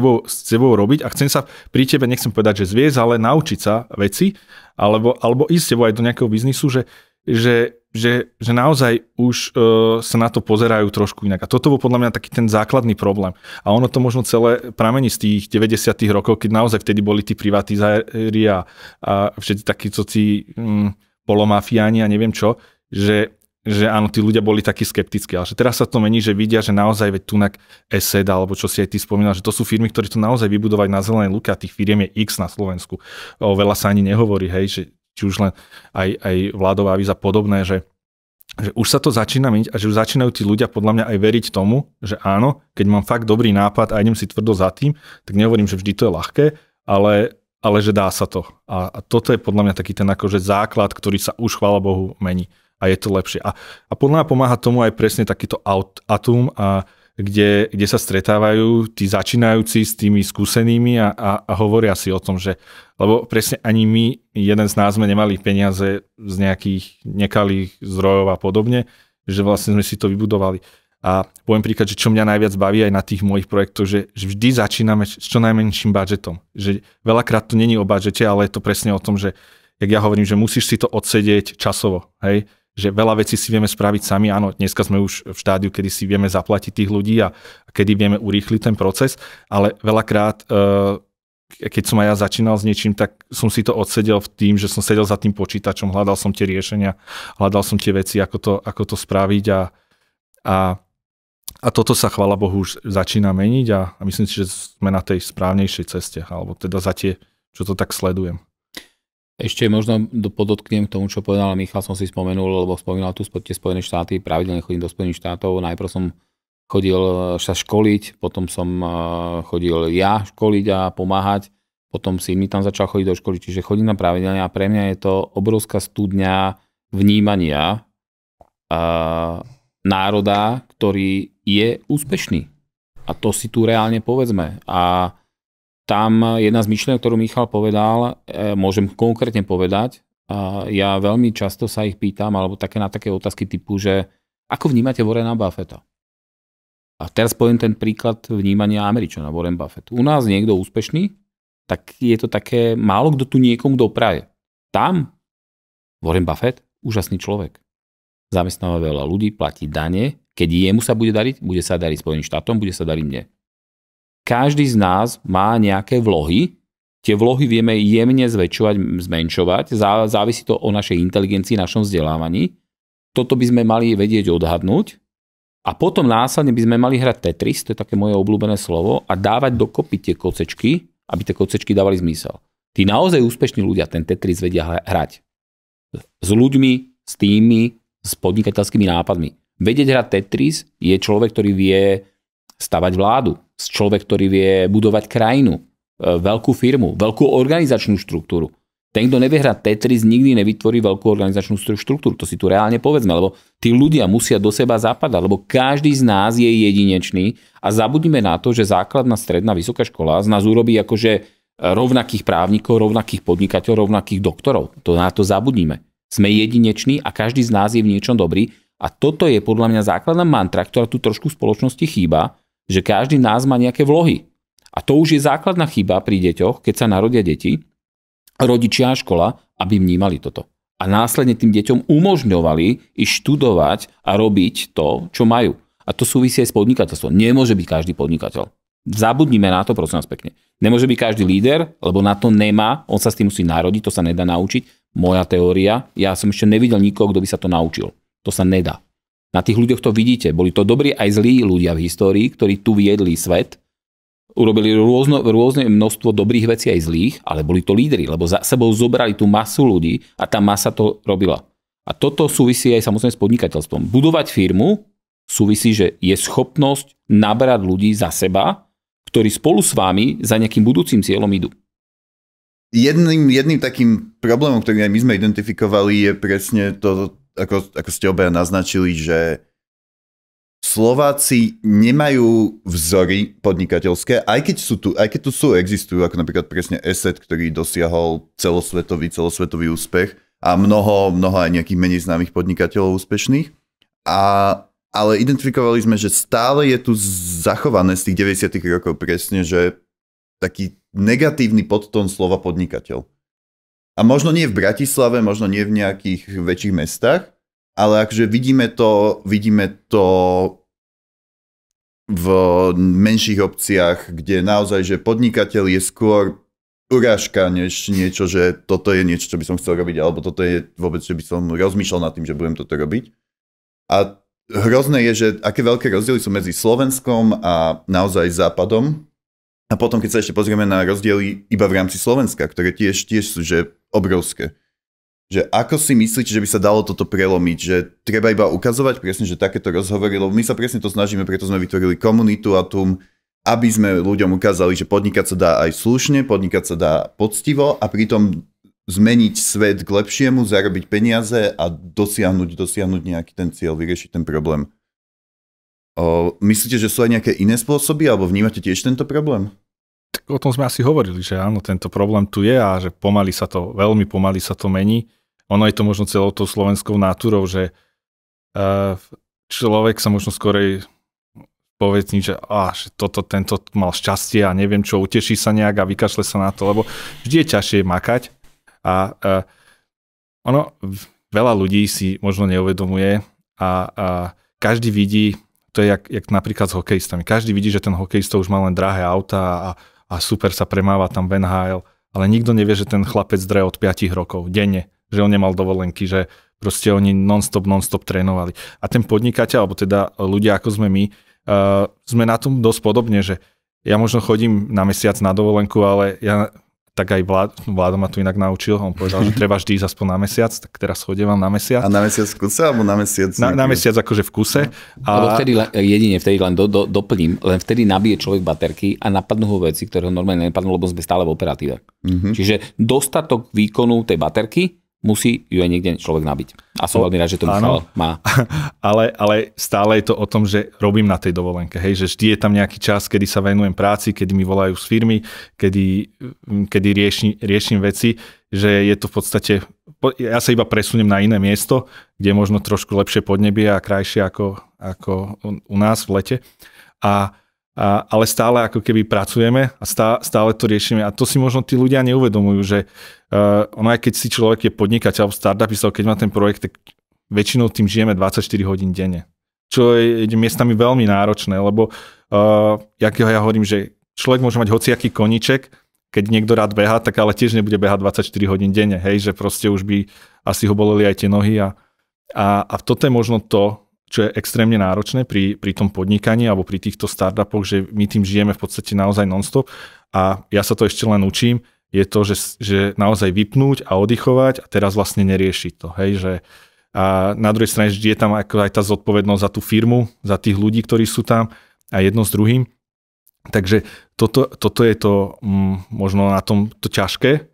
tebou robiť a chcem sa pri tebe, nechcem povedať, že zviesť, ale naučiť sa veci, alebo ísť s tebou aj do nejakého biznisu, že naozaj už sa na to pozerajú trošku inak. A toto bol podľa mňa taký ten základný problém. A ono to možno celé pramení z tých 90. rokov, keď naozaj vtedy boli tí privatizári a všetci takíto tí polomafiáni a neviem čo, že áno, tí ľudia boli takí skeptickí, ale že teraz sa to mení, že vidia, že naozaj veď tunak ESET, alebo čo si aj ty spomínal, že to sú firmy, ktoré to naozaj vybudovať na zelenej lúke a tých firiem je X na Slovensku. Veľa sa ani nehovorí, hej, že či už len aj vládová avíza podobné, že už sa to začína meniť a že už začínajú tí ľudia podľa mňa aj veriť tomu, že áno, keď mám fakt dobrý nápad a idem si tvrdo za tým, tak nehovorím, že vždy to je ľahké, ale že dá sa to. A toto je podľa mňa taký ten akože základ, ktorý sa už, chvála Bohu, mení. A je to lepšie. A podľa mňa pomáha tomu aj presne takýto Atum, kde sa stretávajú tí začínajúci s tými skúsenými a hovoria si o tom, že lebo presne ani my, jeden z nás sme nemali peniaze z nejakých nekalých zdrojov a podobne, že vlastne sme si to vybudovali. A poviem príklad, že čo mňa najviac baví aj na tých mojich projektoch, že vždy začíname s čo najmenším budžetom. Že veľakrát to není o budžete, ale je to presne o tom, že jak ja hovorím, že musíš si to odsedieť časovo, hej? Že veľa vecí si vieme spraviť sami. Áno, dneska sme už v štádiu, kedy si vieme zaplatiť tých ľudí a kedy vieme urýchliť ten proces, ale veľakrát, keď som aj ja začínal s niečím, tak som si to odsedel v tým, že som sedel za tým počítačom, hľadal som tie riešenia, hľadal som tie veci, ako to spraviť a toto sa, chvála Bohu, už začína meniť a myslím si, že sme na tej správnejšej ceste, alebo teda za tie, čo to tak sledujem. Ešte možno podotknem k tomu, čo povedal Michal, som si spomenul, lebo spomínal tu tie Spojené štáty, pravidelne chodím do Spojených štátov, najprv som chodil sa školiť, potom som chodil ja školiť a pomáhať, potom syn mi tam začal chodiť do školy, čiže chodím tam pravidelne a pre mňa je to obrovská studňa vnímania národa, ktorý je úspešný. A to si tu reálne povedzme. A tam jedna z myšlienok, ktorú Michal povedal, môžem konkrétne povedať, ja veľmi často sa ich pýtam, alebo na také otázky typu, že ako vnímate Warrena Buffetta? A teraz poviem ten príklad vnímania Američana, Warren Buffett. U nás niekto úspešný, tak je to také, málo kto tu niekomu dopraje. Tam Warren Buffett, úžasný človek. Zamestnáva veľa ľudí, platí dane, keď jemu sa bude dariť, bude sa dariť Spojeným štátom, bude sa dariť mne. Každý z nás má nejaké vlohy, tie vlohy vieme jemne zväčšovať, zmenšovať, závisí to o našej inteligencii, našom vzdelávaní. Toto by sme mali vedieť odhadnúť a potom následne by sme mali hrať Tetris, to je také moje obľúbené slovo, a dávať dokopy tie kocečky, aby tie kocečky dávali zmysel. Tí naozaj úspešní ľudia ten Tetris vedia hrať. S ľuďmi, s tými, s podnikateľskými nápadmi. Vedieť hrať Tetris je človek, ktorý vie stavať vládu, človek, ktorý vie budovať krajinu, veľkú firmu, veľkú organizačnú štruktúru. Ten, kto nevie hrať Tetris, nikdy nevytvorí veľkú organizačnú štruktúru. To si tu reálne povedzme, lebo tí ľudia musia do seba zapadať, lebo každý z nás je jedinečný a zabudnime na to, že základná, stredná, vysoká škola z nás urobí akože rovnakých právnikov, rovnakých podnikateľov, rovnakých doktorov. To na to zabudnime. Sme jedineční a každý z nás je v niečom dobrý a toto je podľa mňa základná mantra, ktorá tu trošku v spoločnosti chýba, že každý z nás má nejaké vlohy. A to už je základná chyba pri deťoch, keď sa narodia deti, rodičia a škola, aby vnímali toto. A následne tým deťom umožňovali ísť študovať a robiť to, čo majú. A to súvisí aj s podnikateľstvom. Nemôže byť každý podnikateľ. Zabudnime na to, prosím vás pekne. Nemôže byť každý líder, lebo na to nemá, on sa s tým musí narodiť, to sa nedá naučiť. Moja teória, ja som ešte nevidel nikoho, kto by sa to naučil. To sa nedá. Na tých ľuďoch to vidíte. Boli to dobrí aj zlí ľudia v histórii, ktorí tu viedli svet. Urobili rôzne množstvo dobrých vecí aj zlých, ale boli to lídri, lebo za sebou zobrali tú masu ľudí a tá masa to robila. A toto súvisí aj samozrejme s podnikateľstvom. Budovať firmu súvisí, že je schopnosť nabrať ľudí za seba, ktorí spolu s vami za nejakým budúcim cieľom idú. Jedným takým problémom, ktorý aj my sme identifikovali, je presne to, ako ste obaja naznačili, že Slováci nemajú vzory podnikateľské, aj keď tu existujú, ako napríklad presne ESET, ktorý dosiahol celosvetový úspech a mnoho aj nejakých menej známych podnikateľov úspešných. Ale identifikovali sme, že stále je tu zachované z tých 90. rokov presne, že taký negatívny podtón slova podnikateľ. A možno nie v Bratislave, možno nie v nejakých väčších mestách, ale akože vidíme to v menších obciach, kde naozaj, že podnikateľ je skôr urážka, než niečo, že toto je niečo, čo by som chcel robiť, alebo toto je vôbec, že by som rozmýšľal nad tým, že budem toto robiť. A hrozné je, že aké veľké rozdiely sú medzi Slovenskom a naozaj Západom. A potom, keď sa ešte pozrieme na rozdiely iba v rámci Slovenska, ktoré tiež sú že obrovské. Že ako si myslíte, že by sa dalo toto prelomiť, že treba iba ukazovať presne, že takéto rozhovory, lebo my sa presne to snažíme, preto sme vytvorili komunitu Atum, aby sme ľuďom ukázali, že podnikať sa dá aj slušne, podnikať sa dá poctivo a pritom zmeniť svet k lepšiemu, zarobiť peniaze a dosiahnuť nejaký ten cieľ, vyriešiť ten problém. Myslíte, že sú aj nejaké iné spôsoby, alebo vnímate tiež tento problém? Tak o tom sme asi hovorili, že áno, tento problém tu je a že veľmi pomaly sa to mení. Ono je to možno celou tou slovenskou náturou, že človek sa možno skorej povedzí, že tento mal šťastie a neviem čo, uteší sa nejak a vykašle sa na to, lebo vždy je ťažšie makať a veľa ľudí si možno neuvedomuje a každý vidí. To je jak napríklad s hokejistami. Každý vidí, že ten hokejista už má len drahé auta a super sa premáva tam v NHL, ale nikto nevie, že ten chlapec dre od 5 rokov denne, že on nemal dovolenky, že proste oni non-stop trénovali. A ten podnikateľ, alebo teda ľudia ako sme my, sme na tom dosť podobne, že ja možno chodím na mesiac na dovolenku, ale ja tak aj Vládo ma tu inak naučil, on povedal, že treba vždy ísť aspoň na mesiac, tak teraz chodievam na mesiac. A na mesiac v kuse, alebo na mesiac? Na mesiac akože v kuse. Alebo jedine vtedy len doplním, len vtedy nabije človek baterky a napadnú ho veci, ktoré ho normálne nenapadnú, lebo sme stále v operatíve. Mm-hmm. Čiže dostatok výkonu tej baterky musí ju aj niekde človek nabiť. A som veľmi rád, že to Michal má. Ale stále je to o tom, že robím na tej dovolenke. Hej, že vždy je tam nejaký čas, kedy sa venujem práci, kedy mi volajú z firmy, kedy riešim veci, že je to v podstate, ja sa iba presuniem na iné miesto, kde je možno trošku lepšie podnebie a krajšie ako u nás v lete. Ale stále ako keby pracujeme a stále to riešime. A to si možno tí ľudia neuvedomujú, že ono aj keď si človek je podnikateľ v startupiste, keď má ten projekt, tak väčšinou tým žijeme 24 hodín denne. Čo je miestami veľmi náročné, lebo ja hovorím, že človek môže mať hociaký koníček, keď niekto rád behá, tak ale tiež nebude behať 24 hodín denne. Hej, že proste už by asi ho boleli aj tie nohy a toto je možno to, čo je extrémne náročné pri tom podnikaní alebo pri týchto startupoch, že my tým žijeme v podstate naozaj non-stop a ja sa to ešte len učím, je to, že naozaj vypnúť a oddychovať a teraz vlastne neriešiť to. Hej, že a na druhej strane vždy je tam aj tá zodpovednosť za tú firmu, za tých ľudí, ktorí sú tam a jedno s druhým. Takže toto je to možno na tom to ťažké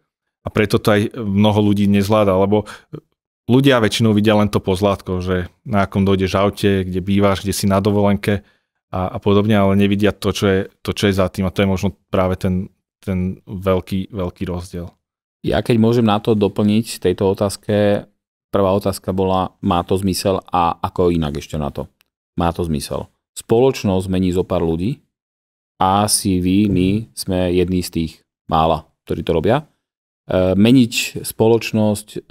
a preto to aj mnoho ľudí nezvláda, lebo ľudia väčšinou vidia len to pozlátko, že na akom dojdeš aute, kde bývaš, kde si na dovolenke a podobne, ale nevidia to, čo je za tým a to je možno práve ten veľký rozdiel. Ja keď môžem na to doplniť tejto otázke, prvá otázka bola, má to zmysel a ako inak ešte na to? Má to zmysel. Spoločnosť mení zo pár ľudí a asi my sme jedni z tých mála, ktorí to robia. Meniť spoločnosť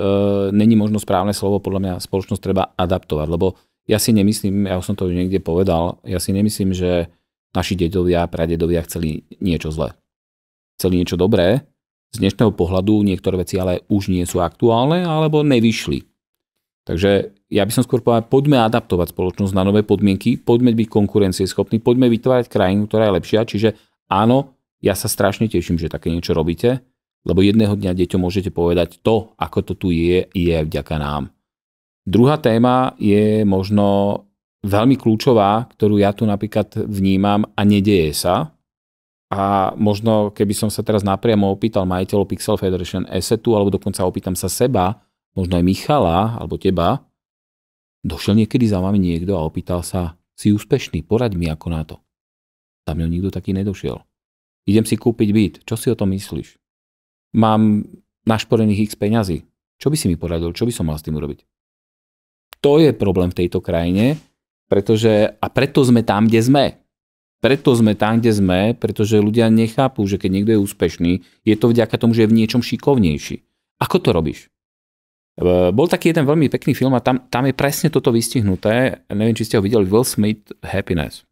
není možno správne slovo, podľa mňa spoločnosť treba adaptovať, lebo ja si nemyslím, ja už som to niekde povedal, ja si nemyslím, že naši dedovia a pradedovia chceli niečo zlé. Chceli niečo dobré, z dnešného pohľadu niektoré veci ale už nie sú aktuálne alebo nevyšli. Takže ja by som skôr povedal, poďme adaptovať spoločnosť na nové podmienky, poďme byť konkurencieschopní, poďme vytvárať krajinu, ktorá je lepšia, čiže áno, ja sa strašne teším, že také niečo robíte, lebo jedného dňa deťom môžete povedať to, ako to tu je vďaka nám. Druhá téma je možno veľmi kľúčová, ktorú ja tu napríklad vnímam a nedeje sa. A možno, keby som sa teraz napriamo opýtal majiteľov Pixel Federation Assetu, alebo dokonca opýtam sa seba, možno aj Michala, alebo teba, došiel niekedy za vami niekto a opýtal sa, Si úspešný, poraď mi ako na to. Tam mňa nikto taký nedošiel. Idem si kúpiť byt, čo si o tom myslíš? Mám našporených x peňazí. Čo by si mi poradil? Čo by som mal s tým urobiť? To je problém v tejto krajine, a preto sme tam, kde sme. Preto sme tam, kde sme, pretože ľudia nechápu, že keď niekto je úspešný, je to vďaka tomu, že je v niečom šikovnejší. Ako to robíš? Bol taký jeden veľmi pekný film a tam je presne toto vystihnuté. Neviem, či ste ho videli, Will Smith Happiness.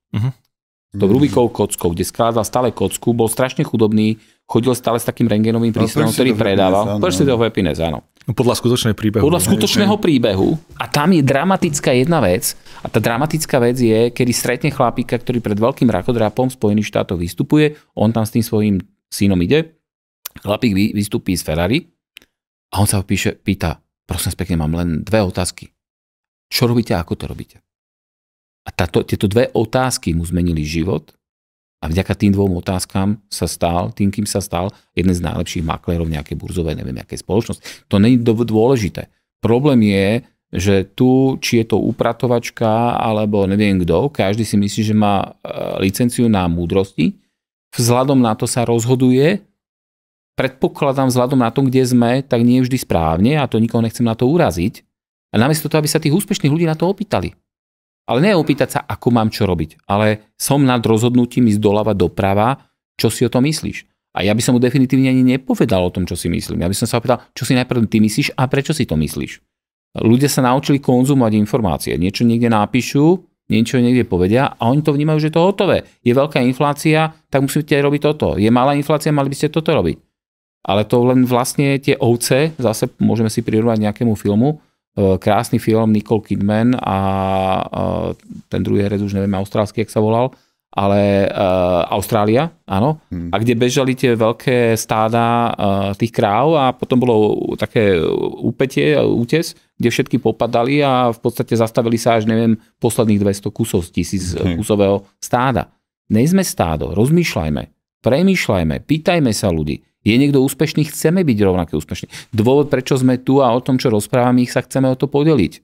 To Rubikovou kockou, kde skládal stále kocku, bol strašne chudobný, chodil stále s takým rentgenovým prístrojom, ktorý predával. Pursuit of Happiness, áno. Podľa skutočného príbehu. Podľa skutočného príbehu. A tam je dramatická jedna vec. A tá dramatická vec je, kedy stretne chlapíka, ktorý pred veľkým rakodrapom v Spojených štátoch vystupuje. On tam s tým svojím synom ide. Chlapík vystupí z Ferrari a on sa ho pýta, prosím pekne, mám len 2 otázky. Čo robíte a ako to robíte? A tieto 2 otázky mu zmenili život a vďaka tým 2 otázkam sa stal, tým, kým sa stal, jeden z najlepších maklérov nejakej burzovej, neviem, nejakej spoločnosti. To nie je dôležité. Problém je, že tu, či je to upratovačka, alebo neviem kto, každý si myslí, že má licenciu na múdrosti. Vzhľadom na to sa rozhoduje, predpokladám vzhľadom na to, kde sme, tak nie vždy správne a to nikoho nechcem na to uraziť. A namiesto toho, aby sa tých úspešných ľudí na to opýtali. Ale nie opýtať sa, ako mám čo robiť, ale som nad rozhodnutím ísť doľava doprava, čo si o tom myslíš. A ja by som mu definitívne ani nepovedal o tom, čo si myslím. Ja by som sa opýtal, čo si najprv ty myslíš a prečo si to myslíš. Ľudia sa naučili konzumovať informácie. Niečo niekde napíšu, niečo niekde povedia a oni to vnímajú, že to je hotové. Je veľká inflácia, tak musíte robiť toto. Je malá inflácia, mali by ste toto robiť. Ale to len vlastne tie ovce, zase môžeme si prirovnať nejakému filmu, krásny film Nicole Kidman a ten druhý herec, už neviem austrálsky, jak sa volal, ale Austrália, áno, a kde bežali tie veľké stáda tých kráv a potom bolo také útes, kde všetky popadali a v podstate zastavili sa až, neviem, posledných 200 kusov z 1000 kusového stáda. Nejsme stádo, rozmýšľajme, premýšľajme, pýtajme sa ľudí. Je niekto úspešný, chceme byť rovnaké úspešní. Dôvod, prečo sme tu a o tom, čo rozprávame, ich sa chceme o to podeliť.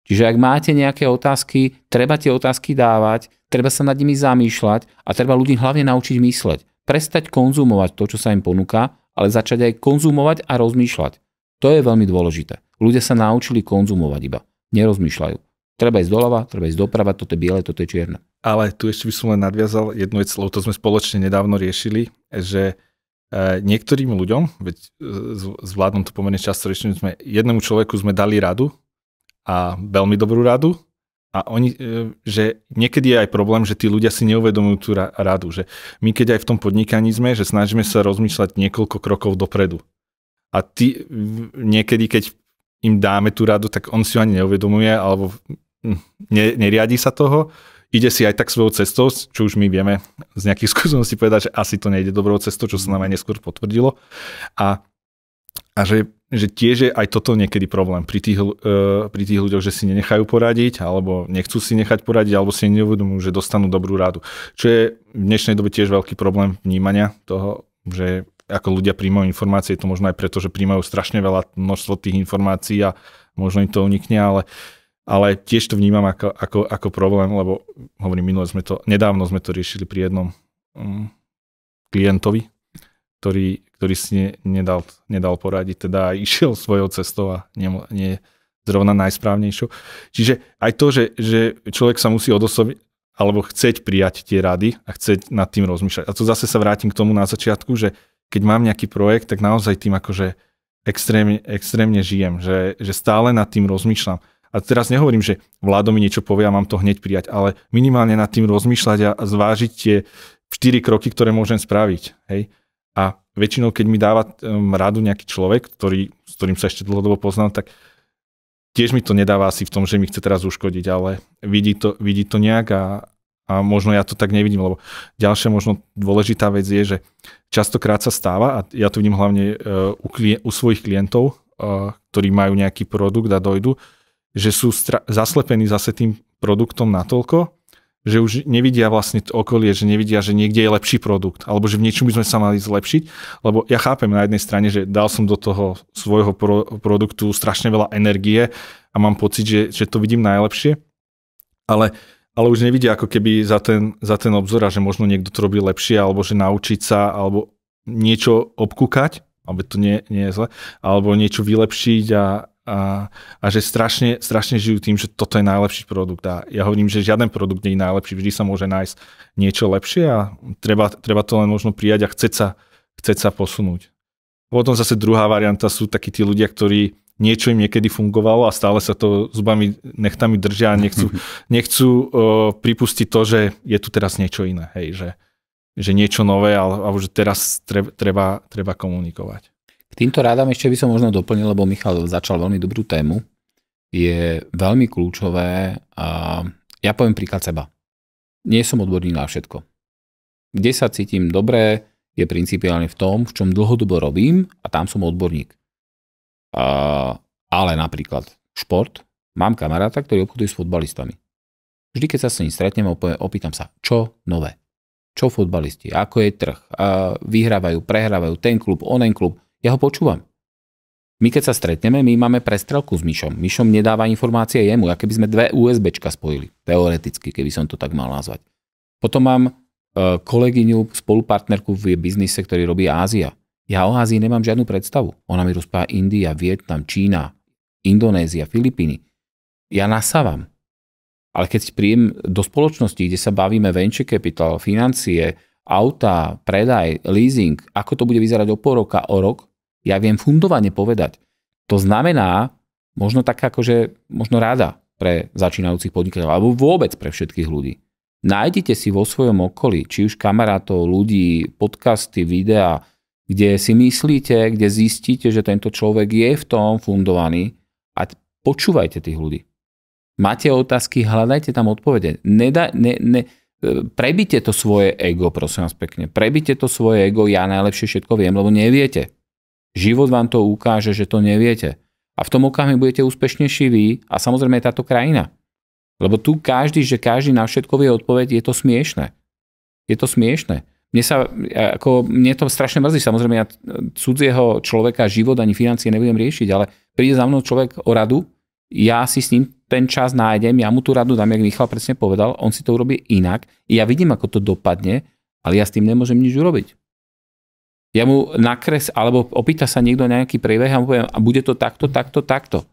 Čiže ak máte nejaké otázky, treba tie otázky dávať, treba sa nad nimi zamýšľať a treba ľudí hlavne naučiť mysleť. Prestať konzumovať to, čo sa im ponúka, ale začať aj konzumovať a rozmýšľať. To je veľmi dôležité. Ľudia sa naučili konzumovať iba. Nerozmýšľajú. Treba ísť doľava, treba ísť doprava, toto je biele, toto je čierne. Ale tu ešte by som len nadviazal jednu vec, lebo to sme spoločne nedávno riešili, že niektorým ľuďom, veď zvládnom to pomerne často riešili, jednému človeku sme dali radu a veľmi dobrú radu a oni, že niekedy je aj problém, že tí ľudia si neuvedomujú tú radu, že my keď aj v tom podnikaní sme, že snažíme sa rozmýšľať niekoľko krokov dopredu. A ty niekedy, keď im dáme tú radu, tak on si ho ani neuvedomuje alebo neriadi sa toho, ide si aj tak svojou cestou, čo už my vieme z nejakých skúseností povedať, že asi to nejde dobrou cestou, čo sa nám aj neskôr potvrdilo. A že tiež je aj toto niekedy problém pri tých ľuďoch, že si nenechajú poradiť, alebo nechcú si nechať poradiť, alebo si neuvedomujú, že dostanú dobrú radu. Čo je v dnešnej dobe tiež veľký problém vnímania toho, že ako ľudia príjmajú informácie, je to možno aj preto, že príjmajú strašne veľa množstvo tých informácií a možno im to unikne, ale tiež to vnímam ako problém, lebo hovorím, nedávno sme to riešili pri jednom klientovi, ktorý si nedal poradiť, teda išiel svojou cestou a nie zrovna najsprávnejšou. Čiže aj to, že človek sa musí odosobiť, alebo chceť prijať tie rady a chceť nad tým rozmýšľať. A to zase sa vrátim k tomu na začiatku, že keď mám nejaký projekt, tak naozaj tým akože extrémne žijem, že stále nad tým rozmýšľam. A teraz nehovorím, že Vlado mi niečo povie a mám to hneď prijať, ale minimálne nad tým rozmýšľať a zvážiť tie 4 kroky, ktoré môžem spraviť. Hej? A väčšinou, keď mi dáva radu nejaký človek, s ktorým sa ešte dlhodobo poznám, tak tiež mi to nedáva asi v tom, že mi chce teraz uškodiť, ale vidí to nejak a možno ja to tak nevidím, lebo ďalšia možno dôležitá vec je, že častokrát sa stáva, a ja to vidím hlavne u svojich klientov, ktorí majú nejaký produkt a dojdu, že sú zaslepení zase tým produktom natoľko, že už nevidia vlastne okolie, že nevidia, že niekde je lepší produkt, alebo že v niečom by sme sa mali zlepšiť, lebo ja chápem na jednej strane, že dal som do toho svojho produktu strašne veľa energie a mám pocit, že to vidím najlepšie, ale ale už nevidia ako keby za ten obzor, a že možno niekto to robí lepšie, alebo že naučiť sa, alebo niečo obkúkať, alebo to nie je zle, alebo niečo vylepšiť a že strašne žijú tým, že toto je najlepší produkt. A ja hovorím, že žiaden produkt nie je najlepší, vždy sa môže nájsť niečo lepšie a treba to len možno prijať a chceť sa posunúť. Potom zase druhá varianta sú takí tí ľudia, ktorí niečo im niekedy fungovalo a stále sa to zubami, nechtami držia a nechcú pripustiť to, že je tu teraz niečo iné. Hej, že niečo nové, alebo že teraz treba komunikovať. K týmto rádam ešte by som možno doplnil, lebo Michal začal veľmi dobrú tému. Je veľmi kľúčové, ja poviem príklad seba. Nie som odborník na všetko. Kde sa cítim dobre, je principiálne v tom, v čom dlhodobo robím a tam som odborník. Ale napríklad šport, mám kamaráta, ktorý obchoduje s futbalistami. Vždy, keď sa s ním stretnem, opýtam sa, čo nové? Čo futbalisti? Ako je trh? Vyhrávajú, prehrávajú, ten klub, onen klub. Ja ho počúvam. My keď sa stretneme, my máme prestrelku s Mišom. Mišom nedáva informácie jemu, ako keby sme dve USBčka spojili. Teoreticky, keby som to tak mal nazvať. Potom mám kolegyňu, spolupartnerku v biznise, ktorý robí Ázia. Ja o Ázii nemám žiadnu predstavu. Ona mi rozpráva India, Vietnam, Čína, Indonézia, Filipíny. Ja nasávam. Ale keď príjem do spoločnosti, kde sa bavíme venture capital, financie, auta, predaj, leasing, ako to bude vyzerať o pol roka, o rok, ja viem fundovane povedať. To znamená, možno tak akože, možno rada pre začínajúcich podnikateľov, alebo vôbec pre všetkých ľudí. Nájdite si vo svojom okolí, či už kamarátov, ľudí, podcasty, videá, kde si myslíte, kde zistíte, že tento človek je v tom fundovaný a počúvajte tých ľudí. Máte otázky, hľadajte tam odpovede. Prebite to svoje ego, prosím vás pekne. Prebite to svoje ego, ja najlepšie všetko viem, lebo neviete. Život vám to ukáže, že to neviete. A v tom okamihu budete úspešnejší vy a samozrejme je táto krajina. Lebo tu každý na všetko vie odpoveď, je to smiešné. Je to smiešné. Mne to strašne mrzí, samozrejme ja cudzieho človeka život ani financie nebudem riešiť, ale príde za mnou človek o radu, ja si s ním ten čas nájdem, ja mu tú radu dám, jak Michal presne povedal, on si to urobí inak, ja vidím, ako to dopadne, ale ja s tým nemôžem nič urobiť. Ja mu alebo opýta sa niekto nejaký príbeh a mu poviem, a bude to takto.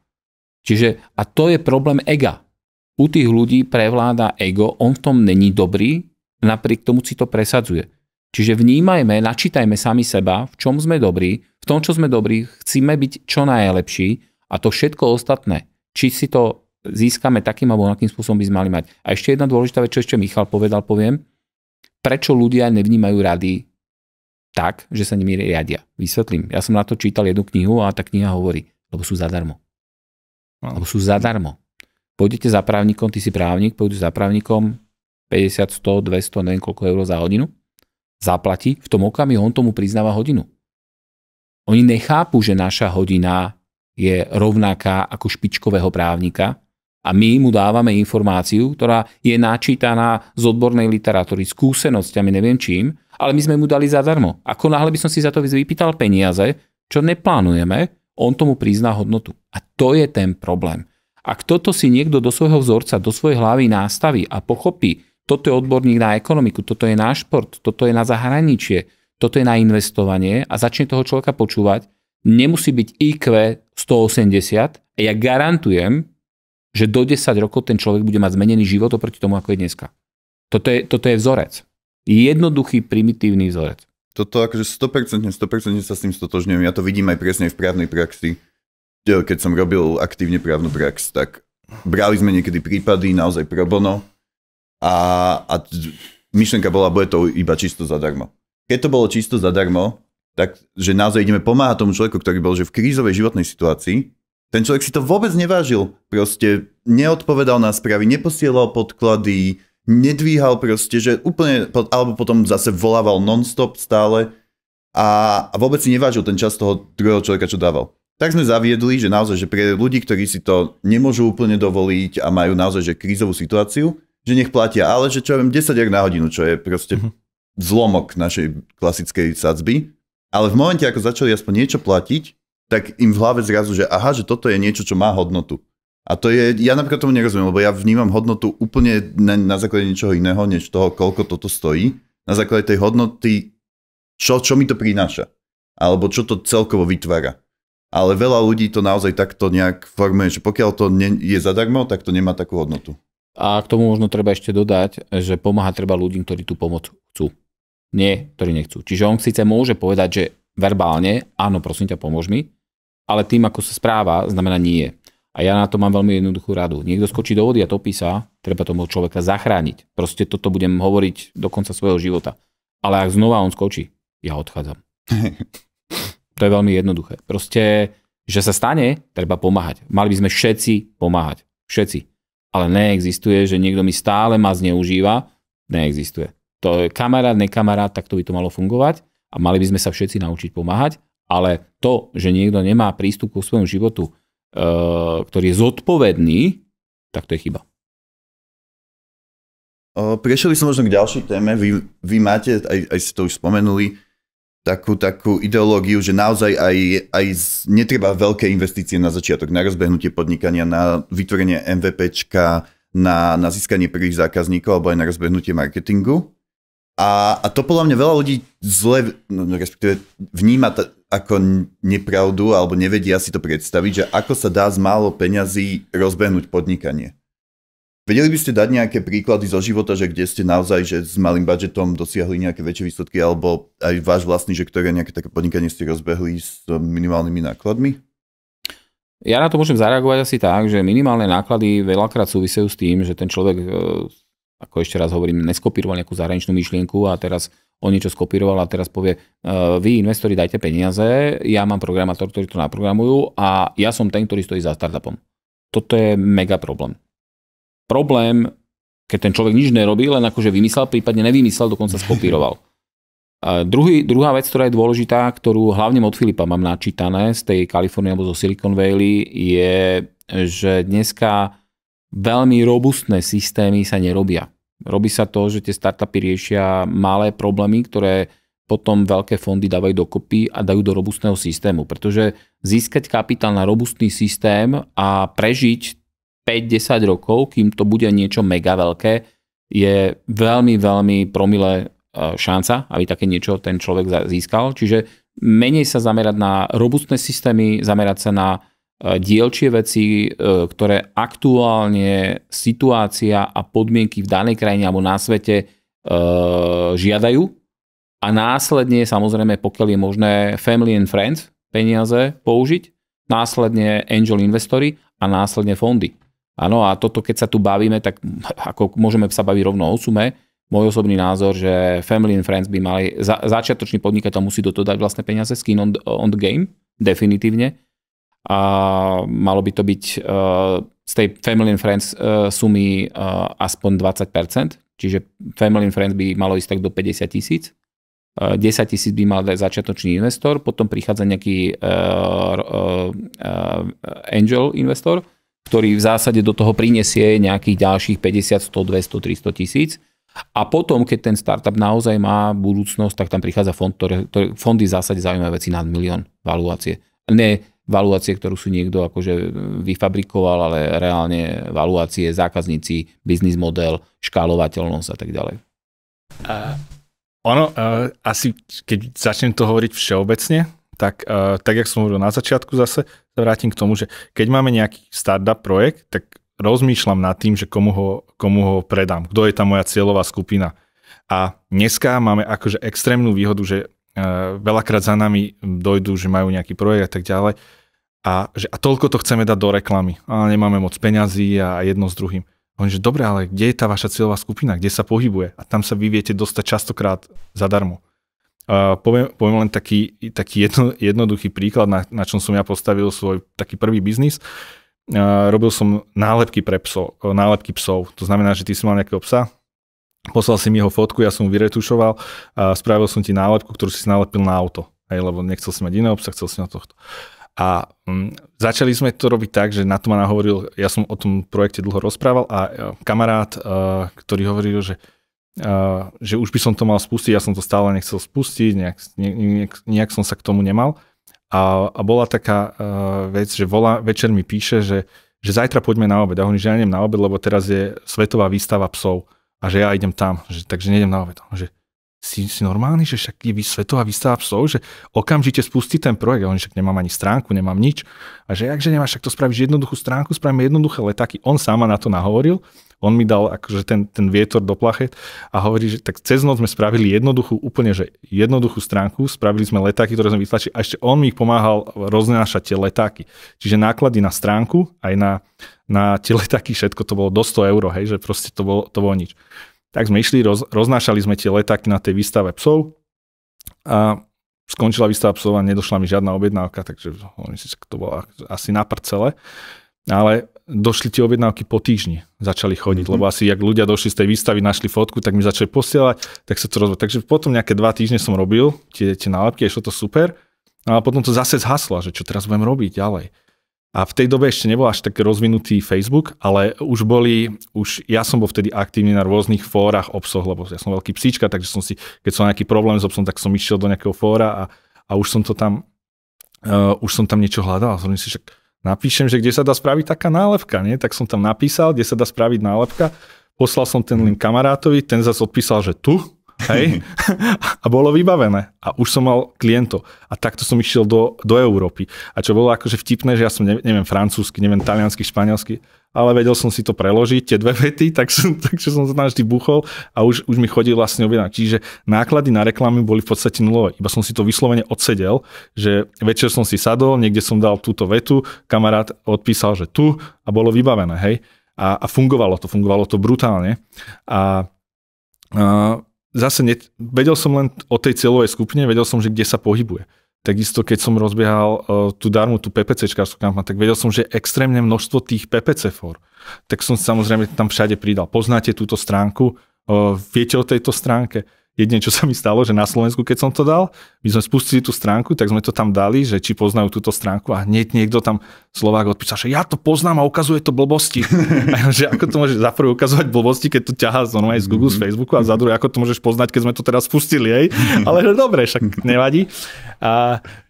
Čiže, a to je problém ega. U tých ľudí prevláda ego, on v tom není dobrý, napriek tomu si to presadzuje. Čiže vnímajme, načítajme sami seba, v čom sme dobrí, v tom, čo sme dobrí, chceme byť čo najlepší a to všetko ostatné, či si to získame takým alebo akým spôsobom by sme mali mať. A ešte jedna dôležitá vec, čo ešte Michal poviem, prečo ľudia nevnímajú rady tak, že sa nimi riadia. Vysvetlím. Ja som na to čítal jednu knihu a tá kniha hovorí, lebo sú zadarmo. Lebo sú zadarmo. Pôjdete za právnikom, ty si právnik, pôjdeš za právnikom 50, 100, 200, neviem koľko eur za hodinu, zaplatí, v tom okamihu on tomu priznáva hodinu. Oni nechápu, že naša hodina je rovnaká ako špičkového právnika a my mu dávame informáciu, ktorá je načítaná z odbornej literatúry, skúsenosťami, neviem čím, ale my sme mu dali zadarmo. Ako náhle by som si za to vypýtal peniaze, čo neplánujeme, on tomu prizná hodnotu. A to je ten problém. Ak toto si niekto do svojho vzorca, do svojej hlavy nastaví a pochopí, toto je odborník na ekonomiku, toto je na šport, toto je na zahraničie, toto je na investovanie a začne toho človeka počúvať, nemusí byť IQ 180 a ja garantujem, že do 10 rokov ten človek bude mať zmenený život oproti tomu, ako je dneska. Toto je vzorec. Jednoduchý, primitívny vzorec. Toto akože 100% sa s tým stotožňujem. Ja to vidím aj presne v právnej praxi. Keď som robil aktívne právnu prax, tak brali sme niekedy prípady naozaj pro bono a myšlenka bola, bude to iba čisto zadarmo. Keď to bolo čisto zadarmo, tak že naozaj ideme pomáhať tomu človeku, ktorý bol že v krízovej životnej situácii, ten človek si to vôbec nevážil. Proste neodpovedal na správy, neposielal podklady, nedvíhal proste, že úplne, alebo potom zase volával non-stop stále a vôbec si nevážil ten čas toho druhého človeka, čo dával. Tak sme zaviedli, že naozaj, že pre ľudí, ktorí si to nemôžu úplne dovoliť a majú naozaj, že krízovú situáciu, že nech platia, ale že čo ja viem, 10 eur na hodinu, čo je proste zlomok našej klasickej sadzby. Ale v momente, ako začali aspoň niečo platiť, tak im v hlave zrazu, že aha, že toto je niečo, čo má hodnotu. A to je, ja napríklad tomu nerozumiem, lebo ja vnímam hodnotu úplne na základe niečoho iného, než toho, koľko toto stojí. Na základe tej hodnoty, čo mi to prináša. Alebo čo to celkovo vytvára. Ale veľa ľudí to naozaj takto nejak formuje, že pokiaľ to je zadarmo, tak to nemá takú hodnotu. A k tomu možno treba ešte dodať, že pomáha treba ľuďom, ktorí tú pomoc chcú. Nie, ktorí nechcú. Čiže on síce môže povedať, že verbálne, áno, prosím ťa, pomôž mi, ale tým, ako sa správa, znamená nie. A ja na to mám veľmi jednoduchú radu. Niekto skočí do vody a topí sa, treba tomu človeka zachrániť. Proste toto budem hovoriť do konca svojho života. Ale ak znova on skočí, ja odchádzam. To je veľmi jednoduché. Proste, že sa stane, treba pomáhať. Mali by sme všetci pomáhať. Všetci. Ale neexistuje, že niekto mi stále ma zneužíva. Neexistuje. To je kamarát, nekamarát, tak to by to malo fungovať. A mali by sme sa všetci naučiť pomáhať. Ale to, že niekto nemá prístup k svojmu životu, ktorý je zodpovedný, tak to je chyba. Prešiel som možno k ďalšej téme. Vy máte, aj ste to už spomenuli, takú ideológiu, že naozaj aj netreba veľké investície na začiatok, na rozbehnutie podnikania, na vytvorenie MVPčka, na získanie prvých zákazníkov alebo aj na rozbehnutie marketingu. A to podľa mňa veľa ľudí zle, respektíve vníma ako nepravdu alebo nevedia si to predstaviť, že ako sa dá z málo peňazí rozbehnúť podnikanie. Vedeli by ste dať nejaké príklady zo života, že kde ste naozaj že s malým budžetom dosiahli nejaké väčšie výsledky alebo aj váš vlastný, že ktoré nejaké také podnikanie ste rozbehli s minimálnymi nákladmi? Ja na to môžem zareagovať asi tak, že minimálne náklady veľakrát súvisejú s tým, že ten človek, ako ešte raz hovorím, neskopíroval nejakú zahraničnú myšlienku a teraz on niečo skopíroval a teraz povie, vy investori dajte peniaze, ja mám programátor, ktorí to naprogramujú a ja som ten, ktorý stojí za startupom. Toto je mega problém. Problém, keď ten človek nič nerobí, len akože vymyslel, prípadne nevymyslel, dokonca skopíroval. Druhá vec, ktorá je dôležitá, ktorú hlavne od Filipa mám načítané z tej Kalifornie alebo zo Silicon Valley, je, že dneska veľmi robustné systémy sa nerobia. Robí sa to, že tie startupy riešia malé problémy, ktoré potom veľké fondy dávajú dokopy a dajú do robustného systému. Pretože získať kapitál na robustný systém a prežiť 5-10 rokov, kým to bude niečo mega veľké, je veľmi, veľmi promilé šanca, aby také niečo ten človek získal. Čiže menej sa zamerať na robustné systémy, zamerať sa na dielčie veci, ktoré aktuálne situácia a podmienky v danej krajine alebo na svete žiadajú. A následne, samozrejme, pokiaľ je možné, family and friends peniaze použiť, následne angel investori a následne fondy. Áno, a toto, keď sa tu bavíme, tak ako môžeme sa baviť rovno o sume. Môj osobný názor, že family and friends by mali, začiatočný podnikateľ musí do toho dať vlastné peniaze, skin on the game, definitívne. A malo by to byť z tej family and friends sumy aspoň 20%, čiže family and friends by malo ísť tak do 50 000. 10 000 by mal dať začiatočný investor, potom prichádza nejaký angel investor, ktorý v zásade do toho prinesie nejakých ďalších 50, 100, 200, 300 tisíc. A potom, keď ten startup naozaj má budúcnosť, tak tam prichádza fond, ktoré fondy v zásade zaujímavé veci nad milión valuácie. Ne valuácie, ktorú si niekto akože vyfabrikoval, ale reálne valuácie, zákazníci, biznis model, škálovateľnosť a tak ďalej. Asi keď začnem to hovoriť všeobecne, tak jak som hovoril na začiatku zase, sa vrátim k tomu, že keď máme nejaký startup projekt, tak rozmýšľam nad tým, že komu ho predám, kto je tá moja cieľová skupina. A dneska máme akože extrémnu výhodu, že veľakrát za nami dojdú, že majú nejaký projekt a tak ďalej a toľko to chceme dať do reklamy. A nemáme moc peňazí a jedno s druhým. Hovorím, že dobre, ale kde je tá vaša cieľová skupina, kde sa pohybuje? A tam sa vy viete dostať častokrát zadarmo. Poviem len taký jednoduchý príklad, na čom som ja postavil svoj taký prvý biznis. Robil som nálepky psov. To znamená, že ty si mal nejakého psa, poslal si mi jeho fotku, ja som mu vyretušoval a spravil som ti nálepku, ktorú si nalepil na auto. Lebo nechcel si mať iného psa, chcel si na tohto. A začali sme to robiť tak, že na to ma nahovoril, ja som o tom projekte dlho rozprával a kamarát, ktorý hovoril, že už by som to mal spustiť, ja som to stále nechcel spustiť, nejak som sa k tomu nemal. A bola taká vec, že večer mi píše, že že zajtra poďme na obed. A hovorím, že ja idem na obed, lebo teraz je svetová výstava psov a že ja idem tam, takže nejdem na obed. Že si normálny, že však je svetová výstava psov, že okamžite spustí ten projekt. A on však nemám ani stránku, nemám nič. A že jakže nemáš, však to spravíš jednoduchú stránku, spravíme jednoduché letáky. On sám na to nahovoril, on mi dal akože ten vietor do plachet a hovorí, že tak cez noc sme spravili úplne jednoduchú stránku, spravili sme letáky, ktoré sme vytlačili a ešte on mi ich pomáhal roznášať tie letáky. Čiže náklady na stránku, aj na tie letáky, všetko to bolo do 100 €, hej, že proste to bolo nič. Tak sme išli, roznášali sme tie letáky na tej výstave psov a skončila výstava psov a nedošla mi žiadna objednávka, takže to bolo asi na prd celé. Ale došli tie objednávky po týždni, začali chodiť, lebo asi jak ľudia došli z tej výstavy, našli fotku, tak mi začali posielať, tak sa to rozhodlo. Takže potom nejaké 2 týždne som robil tie nálepky, išlo to super, ale potom to zase zhaslo, že čo teraz budem robiť ďalej. A v tej dobe ešte nebol až tak rozvinutý Facebook, ale ja som bol vtedy aktívny na rôznych fórach o psoch, lebo ja som veľký psíčka, takže keď som nejaký problém s obsom, tak som išiel do nejakého fóra a už som tam niečo hľadal. Som si však napíšem, že kde sa dá spraviť taká nálepka, nie? Tak som tam napísal, kde sa dá spraviť nálepka, poslal som ten link kamarátovi, ten zase odpísal, že tu, hej, a bolo vybavené. A už som mal klientov. A takto som išiel do Európy. A čo bolo akože vtipné, že ja som neviem francúzsky, neviem taliansky, španielsky, ale vedel som si to preložiť, tie 2 vety, takže som to tam vždy buchol a už mi chodil vlastne objednať. Čiže náklady na reklamy boli v podstate nulové. Iba som si to vyslovene odsedel, že večer som si sadol, niekde som dal túto vetu, kamarát odpísal, že tu a bolo vybavené, hej. A fungovalo to brutálne. A zase vedel som len o tej cieľovej skupine, vedel som, že kde sa pohybuje. Takisto, keď som rozbiehal tú PPC-čkárskú kampaň, tak vedel som, že je extrémne množstvo tých PPC fór. Tak som samozrejme tam všade pridal. Poznáte túto stránku? Viete o tejto stránke? Jedine, čo sa mi stalo, že na Slovensku, keď som to dal, my sme spustili tú stránku, tak sme to tam dali, že či poznajú túto stránku a hneď niekto tam Slovák odpísal, že ja to poznám a ukazuje to blbosti. A že ako to môžeš za prvé ukazovať blbosti, keď to ťahá normálne z Google, z Facebooku a za druhé, ako to môžeš poznať, keď sme to teraz spustili, hej? Ale dobre, však nevadí.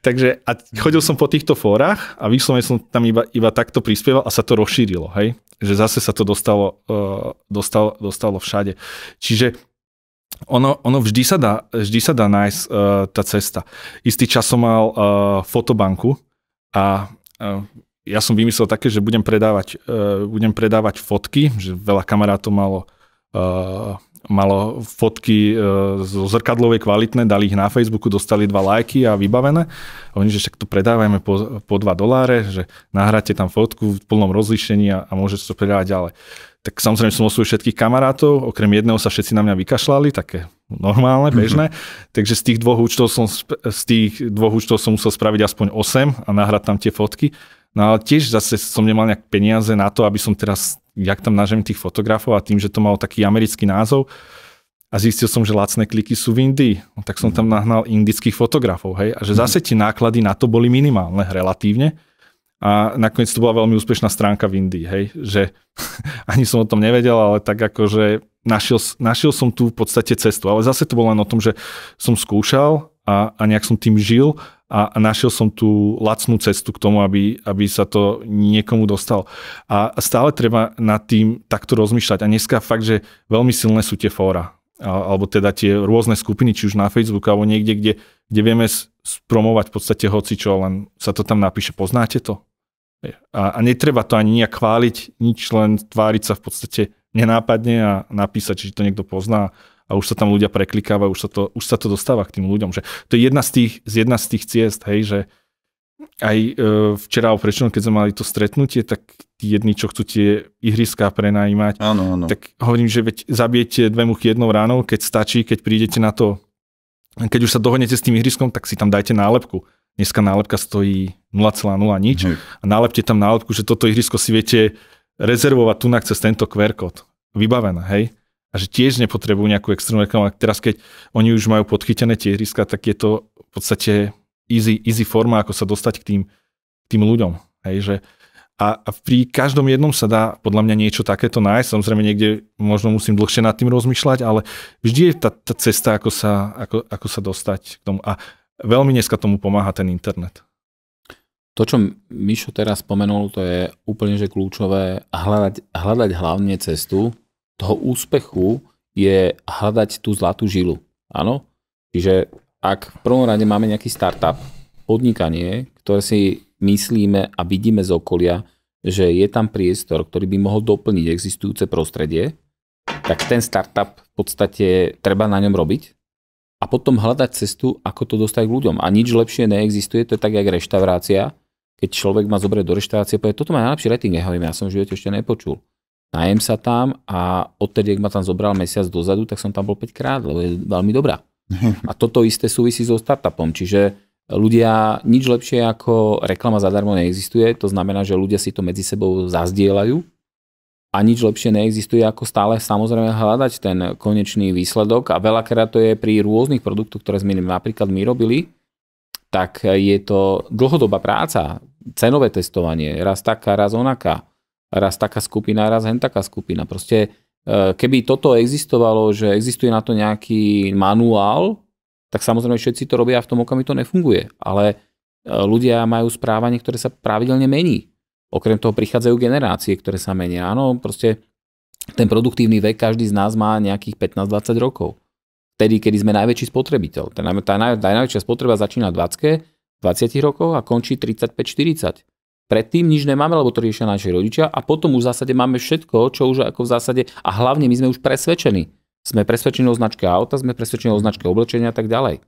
Takže chodil som po týchto fórach a vyslovene som tam iba takto prispieval a sa to rozšírilo, hej? Že zase sa to dostalo všade. Čiže ono vždy sa dá nájsť tá cesta. Istý čas som mal fotobanku a ja som vymyslel také, že budem predávať fotky, že veľa kamarátov malo fotky zo zrkadlovej kvalitné, dali ich na Facebooku, dostali 2 lajky a vybavené. A oni, že však to predávajme po $2, že nahráte tam fotku v plnom rozlíšení a môžete to predávať ďalej. Tak samozrejme som osvojil všetkých kamarátov, okrem jedného sa všetci na mňa vykašľali, také normálne, bežné. Takže z tých 2 účtov som musel spraviť aspoň 8 a nahrať tam tie fotky. No ale tiež zase som nemal nejak peniaze na to, aby som teraz, jak tam nažem tých fotografov a tým, že to malo taký americký názov a zistil som, že lacné kliky sú v Indii, tak som tam nahnal indických fotografov, hej, a že zase tie náklady na to boli minimálne relatívne. A nakoniec to bola veľmi úspešná stránka v Indii, hej, že ani som o tom nevedel, ale tak akože našiel som tu v podstate cestu, ale zase to bolo len o tom, že som skúšal a nejak som tým žil a našiel som tú lacnú cestu k tomu, aby sa to niekomu dostalo. A stále treba nad tým takto rozmýšľať. A dneska fakt, že veľmi silné sú tie fóra, alebo teda tie rôzne skupiny, či už na Facebooku, alebo niekde, kde vieme spromovať v podstate hocičo, len sa to tam napíše, poznáte to? A netreba to ani nejak chváliť, nič, len tváriť sa v podstate nenápadne a napísať, či to niekto pozná a už sa tam ľudia preklikávajú, už sa to dostáva k tým ľuďom. Že to je jedna z tých ciest, hej, že aj včera prečo, keď sme mali to stretnutie, tak jedni, čo chcú tie ihriská prenajímať, áno. Tak hovorím, že veď zabijete 2 muchy jednou ránou, keď stačí, keď prídete na to, keď už sa dohodnete s tým ihriskom, tak si tam dajte nálepku. Dneska nálepka stojí 0,0 nič a nálepte tam nálepku, že toto ihrisko si viete rezervovať tunak cez tento QR kód. Vybavené, hej? A že tiež nepotrebujú nejakú extrémnu reklamu. Teraz, keď oni už majú podchytené tie ihriska, tak je to v podstate easy forma, ako sa dostať k tým ľuďom. Hej? Že a pri každom jednom sa dá podľa mňa niečo takéto nájsť. Samozrejme niekde možno musím dlhšie nad tým rozmýšľať, ale vždy je tá cesta, ako sa dostať k tomu. A veľmi dneska tomu pomáha ten internet. To, čo Mišo teraz spomenul, to je úplne že kľúčové. Hľadať hlavne cestu toho úspechu je hľadať tú zlatú žilu. Áno? Čiže ak v prvom rade máme nejaký startup, podnikanie, ktoré si myslíme a vidíme z okolia, že je tam priestor, ktorý by mohol doplniť existujúce prostredie, tak ten startup v podstate treba na ňom robiť a potom hľadať cestu, ako to dostať k ľuďom. A nič lepšie neexistuje, to je tak, jak reštaurácia. Keď človek má zobrať do reštaurácie, povie, toto má najlepší rating, ja som v živote ešte nepočul. Najem sa tam a odtedy, ak ma tam zobral mesiac dozadu, tak som tam bol 5 krát, lebo je veľmi dobrá. A toto isté súvisí so startupom, čiže ľudia, nič lepšie ako reklama zadarmo neexistuje, to znamená, že ľudia si to medzi sebou zazdieľajú a nič lepšie neexistuje ako stále samozrejme hľadať ten konečný výsledok a veľakrát to je pri rôznych produktoch, ktoré sme napríklad my robili, tak je to dlhodobá práca, cenové testovanie, raz taká, raz onaká, raz taká skupina, raz hen taká skupina. Proste keby toto existovalo, že existuje na to nejaký manuál, tak samozrejme všetci to robia a v tom okamihu to nefunguje. Ale ľudia majú správanie, ktoré sa pravidelne mení. Okrem toho prichádzajú generácie, ktoré sa menia. Áno, proste ten produktívny vek každý z nás má nejakých 15-20 rokov. Vtedy, kedy sme najväčší spotrebiteľ. Tá najväčšia spotreba začína v 20 rokoch a končí 35-40. Predtým nič nemáme, lebo to riešia naši rodičia a potom už v zásade máme všetko, čo už ako v zásade, a hlavne my sme už presvedčení. Sme presvedčení o značke auta, sme presvedčení o značke oblečenia a tak ďalej.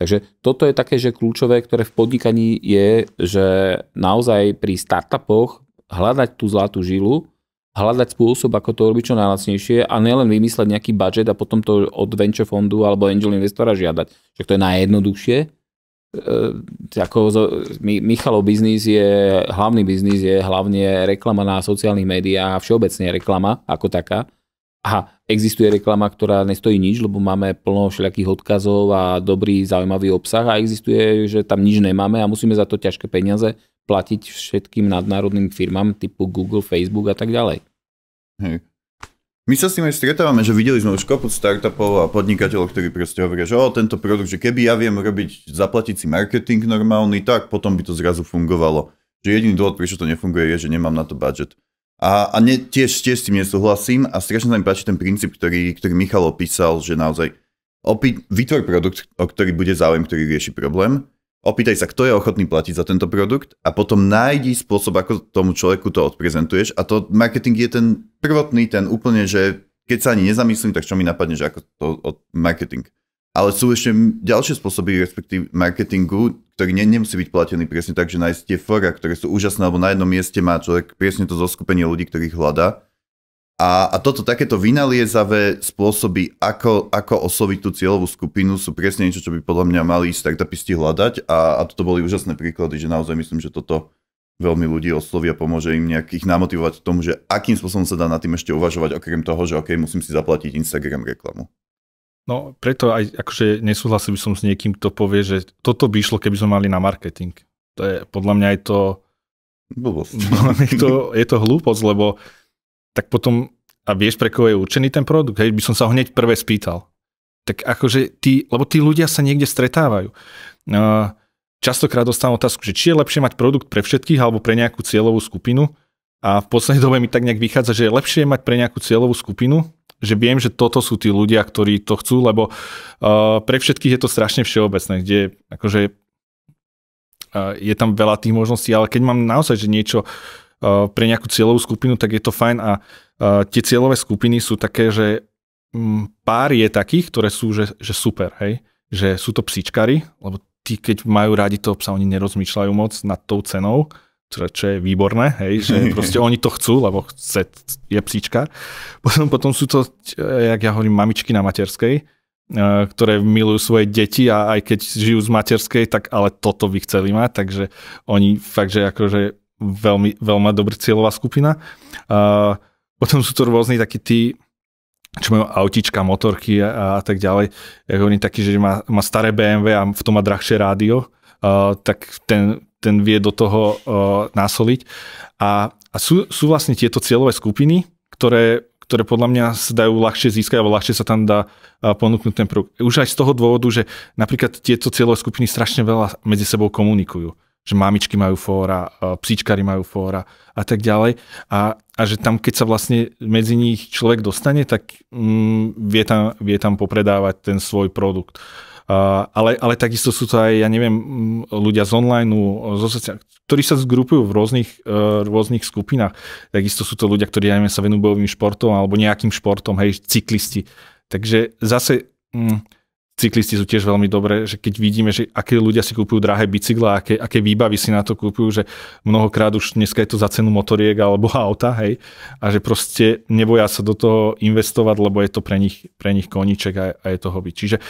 Takže toto je také, že kľúčové, ktoré v podnikaní je, že naozaj pri startupoch hľadať tú zlatú žilu, hľadať spôsob, ako to robiť čo najlacnejšie a nielen vymysleť nejaký budget a potom to od venture fondu alebo angel investora žiadať. Že to je najjednoduchšie. Michalov biznis je, hlavný biznis je hlavne reklama na sociálnych médiách a všeobecne reklama ako taká. A existuje reklama, ktorá nestojí nič, lebo máme plno všelijakých odkazov a dobrý, zaujímavý obsah a existuje, že tam nič nemáme a musíme za to ťažké peniaze platiť všetkým nadnárodným firmám typu Google, Facebook a tak ďalej. Hej. My sa s tým aj stretávame, že videli sme už kopu startupov a podnikateľov, ktorí proste hovoria, že tento produkt, že keby ja viem zaplatiť si marketing normálny, tak potom by to zrazu fungovalo. Že jediný dôvod, prečo to nefunguje, je, že nemám na to budget. A tiež s tým nesúhlasím a strašne sa mi páči ten princíp, ktorý Michal opísal, že naozaj vytvor produkt, o ktorý bude záujem, ktorý rieši problém. Opýtaj sa, kto je ochotný platiť za tento produkt a potom nájdi spôsob, ako tomu človeku to odprezentuješ. A to marketing je ten prvotný, ten úplne, že keď sa ani nezamyslím, tak čo mi napadne, že ako to marketing. Ale sú ešte ďalšie spôsoby, respektíve marketingu, ktorý nemusí byť platený presne tak, že nájsť tie fora, ktoré sú úžasné, alebo na jednom mieste má človek presne to zoskupenie ľudí, ktorých hľadá. A toto takéto vynaliezavé spôsoby, ako osloviť tú cieľovú skupinu, sú presne niečo, čo by podľa mňa mali startupisti hľadať a toto boli úžasné príklady, že naozaj myslím, že toto veľmi ľudí osloví a pomôže im nejakých namotivovať k tomu, že akým spôsobom sa dá nad tým ešte uvažovať, okrem toho, že OK, musím si zaplatiť Instagram reklamu. No preto aj akože nesúhlasil by som s niekým, kto povie, že toto by išlo, keby sme mali na marketing. To je, podľa mňa je to blbosť. Je to hlúposť, lebo tak potom, a vieš, pre koho je určený ten produkt? Hej, by som sa ho hneď prvé spýtal. Tak akože lebo tí ľudia sa niekde stretávajú. Častokrát dostávam otázku, že či je lepšie mať produkt pre všetkých alebo pre nejakú cieľovú skupinu. A v poslednej dobe mi tak nejak vychádza, že je lepšie mať pre nejakú cieľovú skupinu, že viem, že toto sú tí ľudia, ktorí to chcú, lebo pre všetkých je to strašne všeobecné, kde akože je tam veľa tých možností, ale keď mám naozaj že niečo pre nejakú cieľovú skupinu, tak je to fajn a tie cieľové skupiny sú také, že pár je takých, ktoré sú že super, hej, že sú to psíčkari, lebo tí, keď majú rádi toho psa, oni nerozmýšľajú moc nad tou cenou, čo je výborné, hej, že proste oni to chcú, lebo je psíčkar. Potom sú to, jak ja hovorím, mamičky na materskej, ktoré milujú svoje deti a aj keď žijú z materskej, tak ale toto by chceli mať, takže oni fakt, že akože veľmi dobrá cieľová skupina. Potom sú to rôzni takí tí, čo majú autíčka, motorky a tak ďalej. Oni takí, že má staré BMW a v tom má drahšie rádio, tak ten vie do toho nasoliť. A sú vlastne tieto cieľové skupiny, ktoré podľa mňa sa dajú ľahšie získať, alebo ľahšie sa tam dá ponúknuť ten produkt. Už aj z toho dôvodu, že napríklad tieto cieľové skupiny strašne veľa medzi sebou komunikujú. že mamičky majú fóra, psíčkari majú fóra a tak ďalej. A že tam, keď sa vlastne medzi nich človek dostane, tak vie tam popredávať ten svoj produkt. Ale takisto sú to aj, ja neviem, ľudia z online, ktorí sa zgrupujú v rôznych skupinách. Takisto sú to ľudia, ktorí, ja neviem, sa venujú bojovým športom alebo nejakým športom, hej, cyklisti. Takže zase cyklisti sú tiež veľmi dobré, že keď vidíme, že aké ľudia si kúpujú drahé bicykle, aké výbavy si na to kúpujú, že mnohokrát už dneska je to za cenu motoriek alebo auta, hej, a že proste neboja sa do toho investovať, lebo je to pre nich koníček a je to hobby. Čiže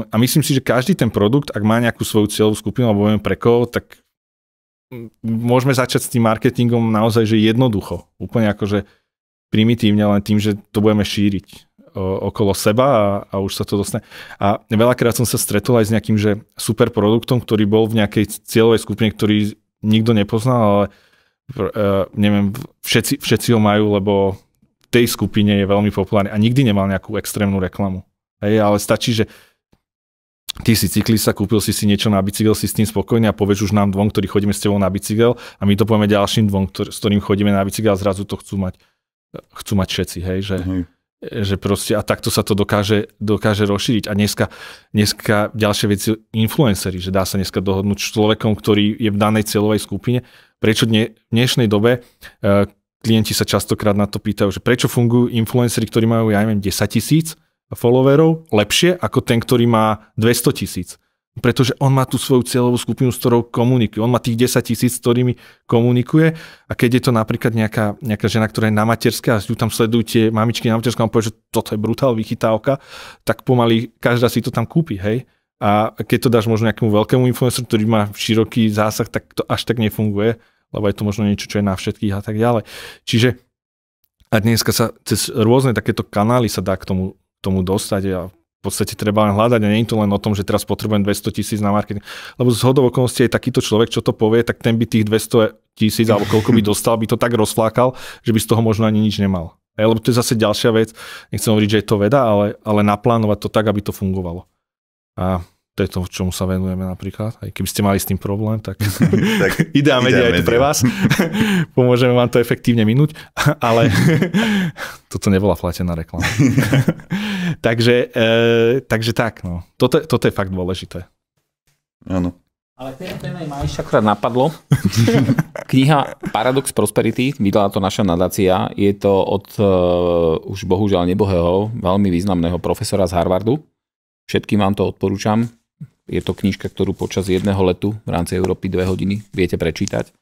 a myslím si, že každý ten produkt, ak má nejakú svoju cieľovú skupinu alebo viem pre koho, tak môžeme začať s tým marketingom naozaj, že jednoducho, úplne akože primitívne, len tým, že to budeme šíriť okolo seba a už sa to dostane. A veľakrát som sa stretol aj s nejakým že super produktom, ktorý bol v nejakej cieľovej skupine, ktorý nikto nepoznal, ale neviem, všetci ho majú, lebo v tej skupine je veľmi populárny a nikdy nemal nejakú extrémnu reklamu. Hej, ale stačí, že ty si cyklista, kúpil si niečo na bicykel, si s tým spokojný a povieš už nám dvom, ktorí chodíme s tebou na bicykel a my to povieme ďalším dvom, s ktorým chodíme na bicykel a zrazu to chcú mať všetci, hej, že proste a takto sa to dokáže rozšíriť. A dneska ďalšia vec je influencery, že dá sa dneska dohodnúť s človekom, ktorý je v danej cieľovej skupine. Prečo v dnešnej dobe klienti sa častokrát na to pýtajú, že prečo fungujú influencery, ktorí majú, ja neviem, 10 000 followerov lepšie ako ten, ktorý má 200 000. Pretože on má tú svoju cieľovú skupinu, s ktorou komunikuje. On má tých 10 000, s ktorými komunikuje a keď je to napríklad nejaká žena, ktorá je na materskej a ju tam sledujú tie mamičky na materskej a on povie, že toto je brutál vychytávka, tak pomaly každá si to tam kúpi, hej. A keď to dáš možno nejakému veľkému influenceru, ktorý má široký zásah, tak to až tak nefunguje, lebo je to možno niečo, čo je na všetkých a tak ďalej. Čiže a dneska sa cez rôzne takéto kanály sa dá k tomu dostať a v podstate treba len hľadať a nie je to len o tom, že teraz potrebujem 200 000 na marketing. Lebo z hodou okolností aj takýto človek, čo to povie, tak ten by tých 200 000 alebo koľko by dostal, by to tak rozflákal, že by z toho možno ani nič nemal. Lebo to je zase ďalšia vec, nechcem hovoriť, že je to veda, ale naplánovať to tak, aby to fungovalo. A to je to, čomu sa venujeme napríklad. Aj keby ste mali s tým problém, tak Idea Media je to pre vás. Pomôžeme vám to efektívne minúť, ale toto nebola platená reklama. takže tak, no. Toto je fakt dôležité. Áno. Ale téma ma ešte akorát napadlo. Kniha Paradox Prosperity, vydala to naša nadácia. Je to od už bohužiaľ nebohého, veľmi významného profesora z Harvardu. Všetkým vám to odporúčam. Je to knižka, ktorú počas jedného letu v rámci Európy 2 hodiny viete prečítať.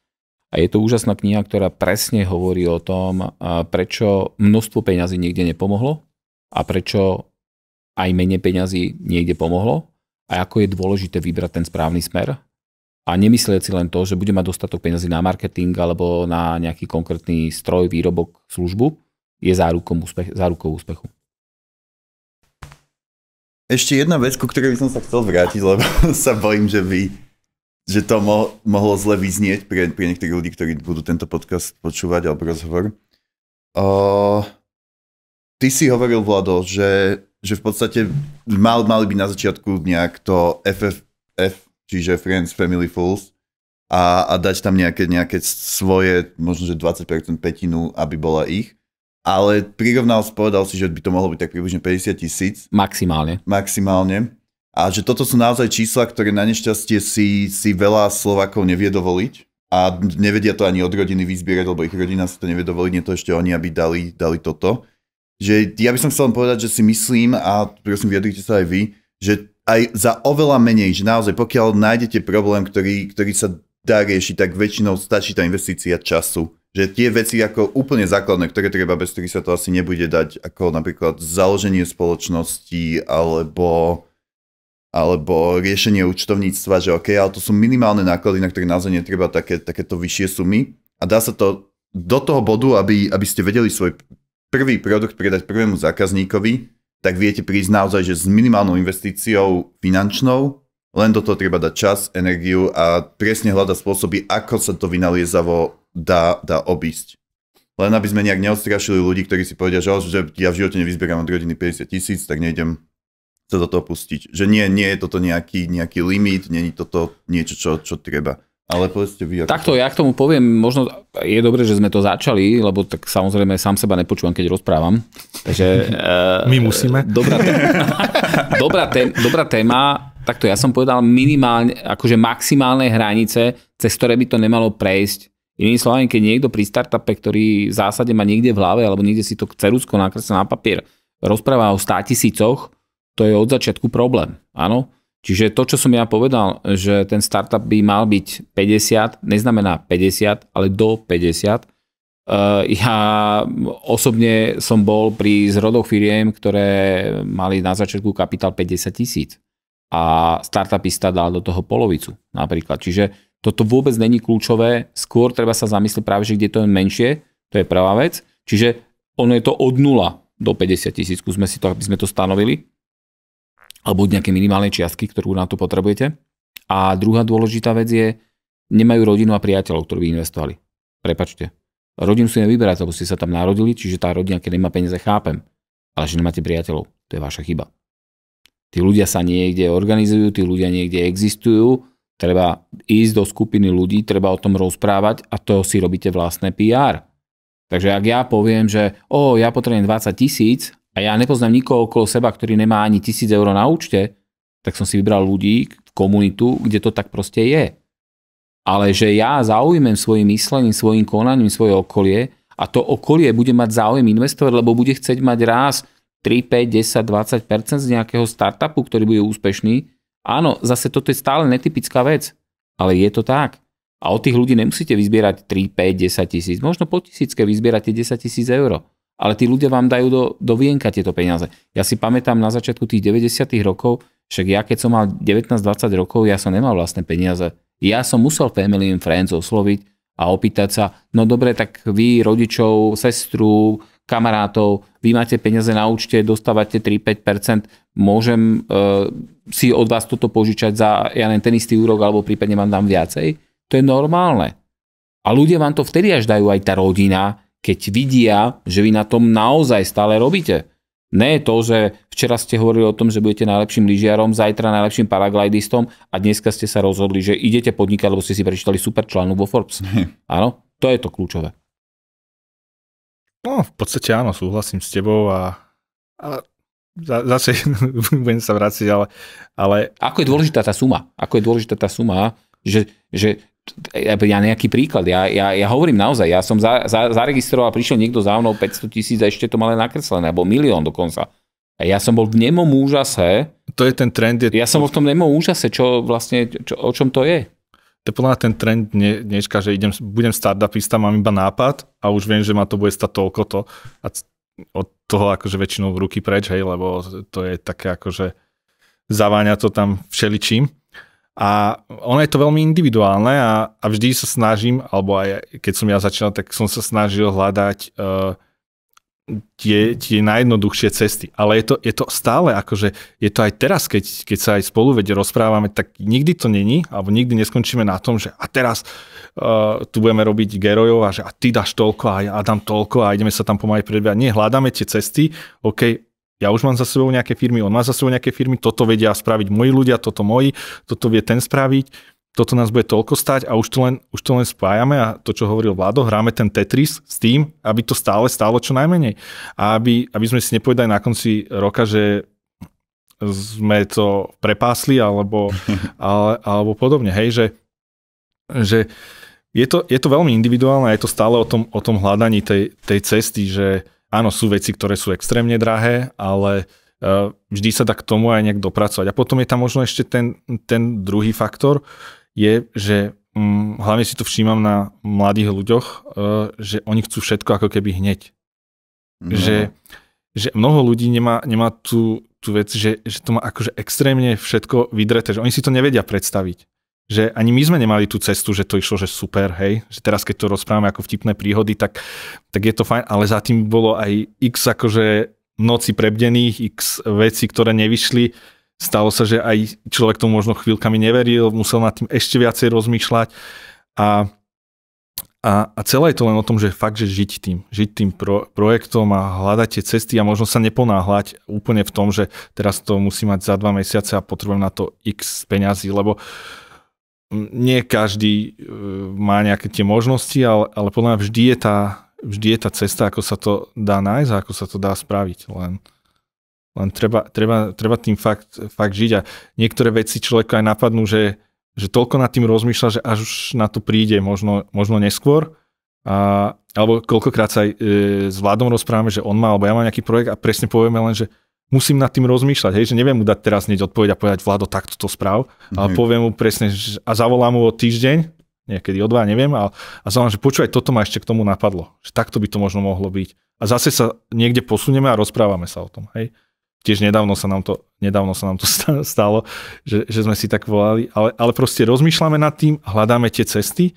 A je to úžasná kniha, ktorá presne hovorí o tom, prečo množstvo peňazí niekde nepomohlo a prečo aj menej peňazí niekde pomohlo a ako je dôležité vybrať ten správny smer. A nemyslieť si len to, že bude mať dostatok peňazí na marketing alebo na nejaký konkrétny stroj, výrobok, službu, je zárukou úspechu. Ešte jedna vec, ku ktorej by som sa chcel vrátiť, lebo sa bojím, že to mohlo zle vyznieť pre niektorých ľudí, ktorí budú tento podcast počúvať alebo rozhovor. Ty si hovoril, Vlado, že v podstate mali by na začiatku nejak to FFF, čiže Friends, Family, Fools a dať tam nejaké svoje, možno že 20% pätinu, aby bola ich. Ale povedal si, že by to mohlo byť tak približne 50 000. Maximálne. A že toto sú naozaj čísla, ktoré na nešťastie si veľa Slovákov nevie dovoliť. A nevedia to ani od rodiny vyzbierať, lebo ich rodina si to nevie dovoliť, nie to ešte oni, aby dali toto. Že ja by som chcel povedať, že si myslím, a prosím, vyjadrite sa aj vy, že aj za oveľa menej, že naozaj pokiaľ nájdete problém, ktorý sa dá riešiť, tak väčšinou stačí tá investícia času. Že tie veci ako úplne základné, ktoré treba, bez ktorých sa to asi nebude dať, ako napríklad založenie spoločnosti alebo riešenie účtovníctva, že OK, ale to sú minimálne náklady, na ktoré naozaj netreba takéto vyššie sumy. A dá sa to do toho bodu, aby ste vedeli svoj prvý produkt predať prvému zákazníkovi, tak viete prísť naozaj, že s minimálnou investíciou finančnou, len do toho treba dať čas, energiu a presne hľadať spôsoby, ako sa to vynaliezavo dá obísť. Len aby sme nejak neodstrašili ľudí, ktorí si povedia, že ja v živote nevyzberám od rodiny 50 000, tak nejdem sa do toho pustiť. Že nie je toto nejaký limit, nie je toto niečo, čo treba. Ale povedzte vy. Takto ja k tomu poviem, možno je dobré, že sme to začali, lebo tak samozrejme sám seba nepočúvam, keď rozprávam. Takže, my musíme. Dobrá téma. Takto ja som povedal minimálne, akože maximálne hranice, cez ktoré by to nemalo prejsť. Inými slovami, keď niekto pri startupe, ktorý v zásade má niekde v hlave, alebo niekde si to ceruzko nakreslené na papier, rozpráva o 100 000, to je od začiatku problém. Áno? Čiže to, čo som ja povedal, že ten startup by mal byť 50, neznamená 50, ale do 50. Ja osobne som bol pri zrodoch firiem, ktoré mali na začiatku kapitál 50 000 a startupista dal do toho polovicu napríklad. Čiže toto vôbec není kľúčové, skôr treba sa zamyslieť práve, že kde to je menšie, to je prvá vec. Čiže ono je to od 0 do 50 000, skúsme si to, aby sme to stanovili. Alebo nejaké minimálnej čiastky, ktorú na to potrebujete. A druhá dôležitá vec je, nemajú rodinu a priateľov, ktorí by investovali. Prepáčte. Rodinu si nevyberáte, lebo ste sa tam narodili, čiže tá rodina, keď nemá peniaze, chápem. Ale že nemáte priateľov, to je vaša chyba. Tí ľudia sa niekde organizujú, tí ľudia niekde existujú, treba ísť do skupiny ľudí, treba o tom rozprávať a to si robíte vlastné PR. Takže ak ja poviem, že ja potrebujem 20 000, a ja nepoznám nikoho okolo seba, ktorý nemá ani 1 000 eur na účte, tak som si vybral ľudí, komunitu, kde to tak proste je. Ale že ja zaujmem svojim myslením, svojim konaním, svoje okolie a to okolie bude mať záujem investovať, lebo bude chcieť mať raz 3, 5, 10, 20% z nejakého startupu, ktorý bude úspešný. Áno, zase toto je stále netypická vec, ale je to tak. A od tých ľudí nemusíte vyzbierať 3, 5, 10 000, možno po tisícke vyzbierate 10 000 eur. Ale tí ľudia vám dajú do vienka tieto peniaze. Ja si pamätám na začiatku tých 90. rokov, však ja keď som mal 19-20 rokov, ja som nemal vlastné peniaze. Ja som musel Family and Friends osloviť a opýtať sa, no dobre, tak vy rodičov, sestru, kamarátov, vy máte peniaze na účte, dostávate 3-5%, môžem si od vás toto požičať za ten istý úrok, alebo prípadne vám dám viacej? To je normálne. A ľudia vám to vtedy až dajú, aj tá rodina, keď vidia, že vy na tom naozaj stále robíte. Nie je to, že včera ste hovorili o tom, že budete najlepším lyžiarom, zajtra najlepším paraglidistom a dneska ste sa rozhodli, že idete podnikať, lebo ste si prečítali super článok vo Forbes. Áno, to je to kľúčové. No, v podstate áno, súhlasím s tebou a zase budem sa vráciť, ale... Ako je dôležitá tá suma? Že ja nejaký príklad, ja hovorím naozaj, ja som zaregistroval, prišiel niekto za mnou 500 000 a ešte to malé nakreslené, alebo 1 000 000 dokonca. A ja som bol v nemom úžase. To je ten trend. Ja som bol v tom nemom úžase, o čom to je. To je podľa mňa ten trend dneška, že budem startupista, mám iba nápad a už viem, že ma to bude stať toľko a od toho akože väčšinou v ruky preč, hej, lebo to je také akože zaváňa to tam všeličím. A ono je to veľmi individuálne a vždy sa snažím, alebo aj keď som ja začal, tak som sa snažil hľadať tie najjednoduchšie cesty. Ale je to stále, akože je to aj teraz, keď sa aj spolu rozprávame, tak nikdy to není, alebo nikdy neskončíme na tom, že a teraz tu budeme robiť gerojov a že a ty dáš toľko a ja dám toľko a ideme sa tam pomaly predbiehať. Nie, hľadáme tie cesty, OK, ja už mám za sebou nejaké firmy, on má za sebou nejaké firmy, toto vedia spraviť moji ľudia, toto vie ten spraviť, toto nás bude toľko stať a už to len spájame a to, čo hovoril Vlado, hráme ten Tetris s tým, aby to stále stálo čo najmenej. A aby sme si nepovedali na konci roka, že sme to prepásli alebo podobne. Hej, že je to veľmi individuálne a je to stále o tom hľadaní tej cesty, že áno, sú veci, ktoré sú extrémne drahé, ale vždy sa dá k tomu aj nejak dopracovať. A potom je tam možno ešte ten druhý faktor, je, že hlavne si to všímam na mladých ľuďoch, že oni chcú všetko ako keby hneď. No. Že mnoho ľudí nemá tú vec, že to má akože extrémne všetko vydreté, že oni si to nevedia predstaviť. Že ani my sme nemali tú cestu, že to išlo, že super, hej, že teraz keď to rozprávame ako vtipné príhody, tak je to fajn, ale za tým bolo aj x akože noci prebdených, x vecí, ktoré nevyšli. Stalo sa, že aj človek tomu možno chvíľkami neveril, musel nad tým ešte viacej rozmýšľať a A celé je to len o tom, že fakt, že žiť tým projektom a hľadať tie cesty a možno sa neponáhľať úplne v tom, že teraz to musí mať za 2 mesiace a potrebujem na to x peňazí, lebo nie každý má nejaké tie možnosti, ale podľa mňa vždy je tá cesta, ako sa to dá nájsť a ako sa to dá spraviť. Len treba tým fakt žiť a niektoré veci človeka aj napadnú, že toľko nad tým rozmýšľa, že až už na to príde možno neskôr. Alebo koľkokrát sa aj s Vladom rozprávame, že on má, alebo ja mám nejaký projekt a presne povieme len, že musím nad tým rozmýšľať, hej, že neviem mu dať teraz hneď odpoveď a povedať Vlado, takto to správ, ale poviem mu presne a zavolám mu o týždeň, niekedy o 2, neviem, a zavolám, že počúvaj, toto ma ešte k tomu napadlo, že takto by to možno mohlo byť. A zase sa niekde posunieme a rozprávame sa o tom, hej. Tiež nedávno sa nám to stalo, že sme si tak volali, ale proste rozmýšľame nad tým, hľadáme tie cesty.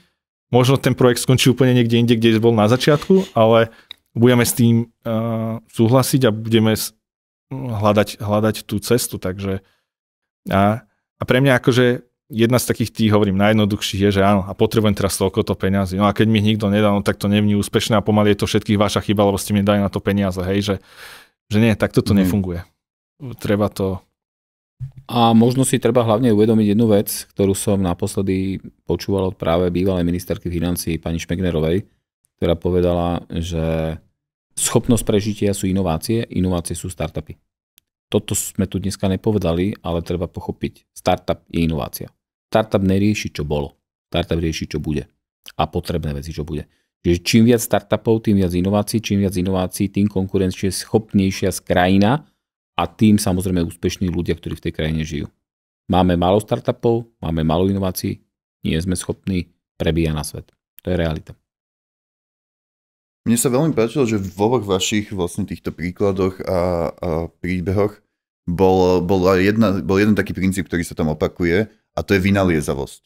Možno ten projekt skončí úplne niekde inde, kde bol na začiatku, ale budeme s tým súhlasiť a budeme hľadať tú cestu. Takže a pre mňa akože jedna z takých tých, hovorím, najjednoduchších je, že áno, a potrebujem teraz toľkoto peniazy. No a keď mi nikto nedá, no tak to nevní úspešné a pomaly je to všetkých vaša chyba, lebo ste mi dali na to peniaze, hej, že nie, takto to nefunguje. Treba to... A možno si treba hlavne uvedomiť jednu vec, ktorú som naposledy počúval od práve bývalej ministerky financií pani Šmegnerovej, ktorá povedala, že schopnosť prežitia sú inovácie sú startupy. Toto sme tu dneska nepovedali, ale treba pochopiť. Startup je inovácia. Startup nerieši, čo bolo. Startup rieši, čo bude. A potrebné veci, čo bude. Čiže čím viac startupov, tým viac inovácií, tým konkurenčne schopnejšia krajina a tým samozrejme úspešní ľudia, ktorí v tej krajine žijú. Máme málo startupov, máme málo inovácií, nie sme schopní, prebíja na svet. To je realita. Mne sa veľmi páčilo, že v oboch vašich vlastne týchto príkladoch a príbehoch bol jeden taký princíp, ktorý sa tam opakuje, a to je vynaliezavosť.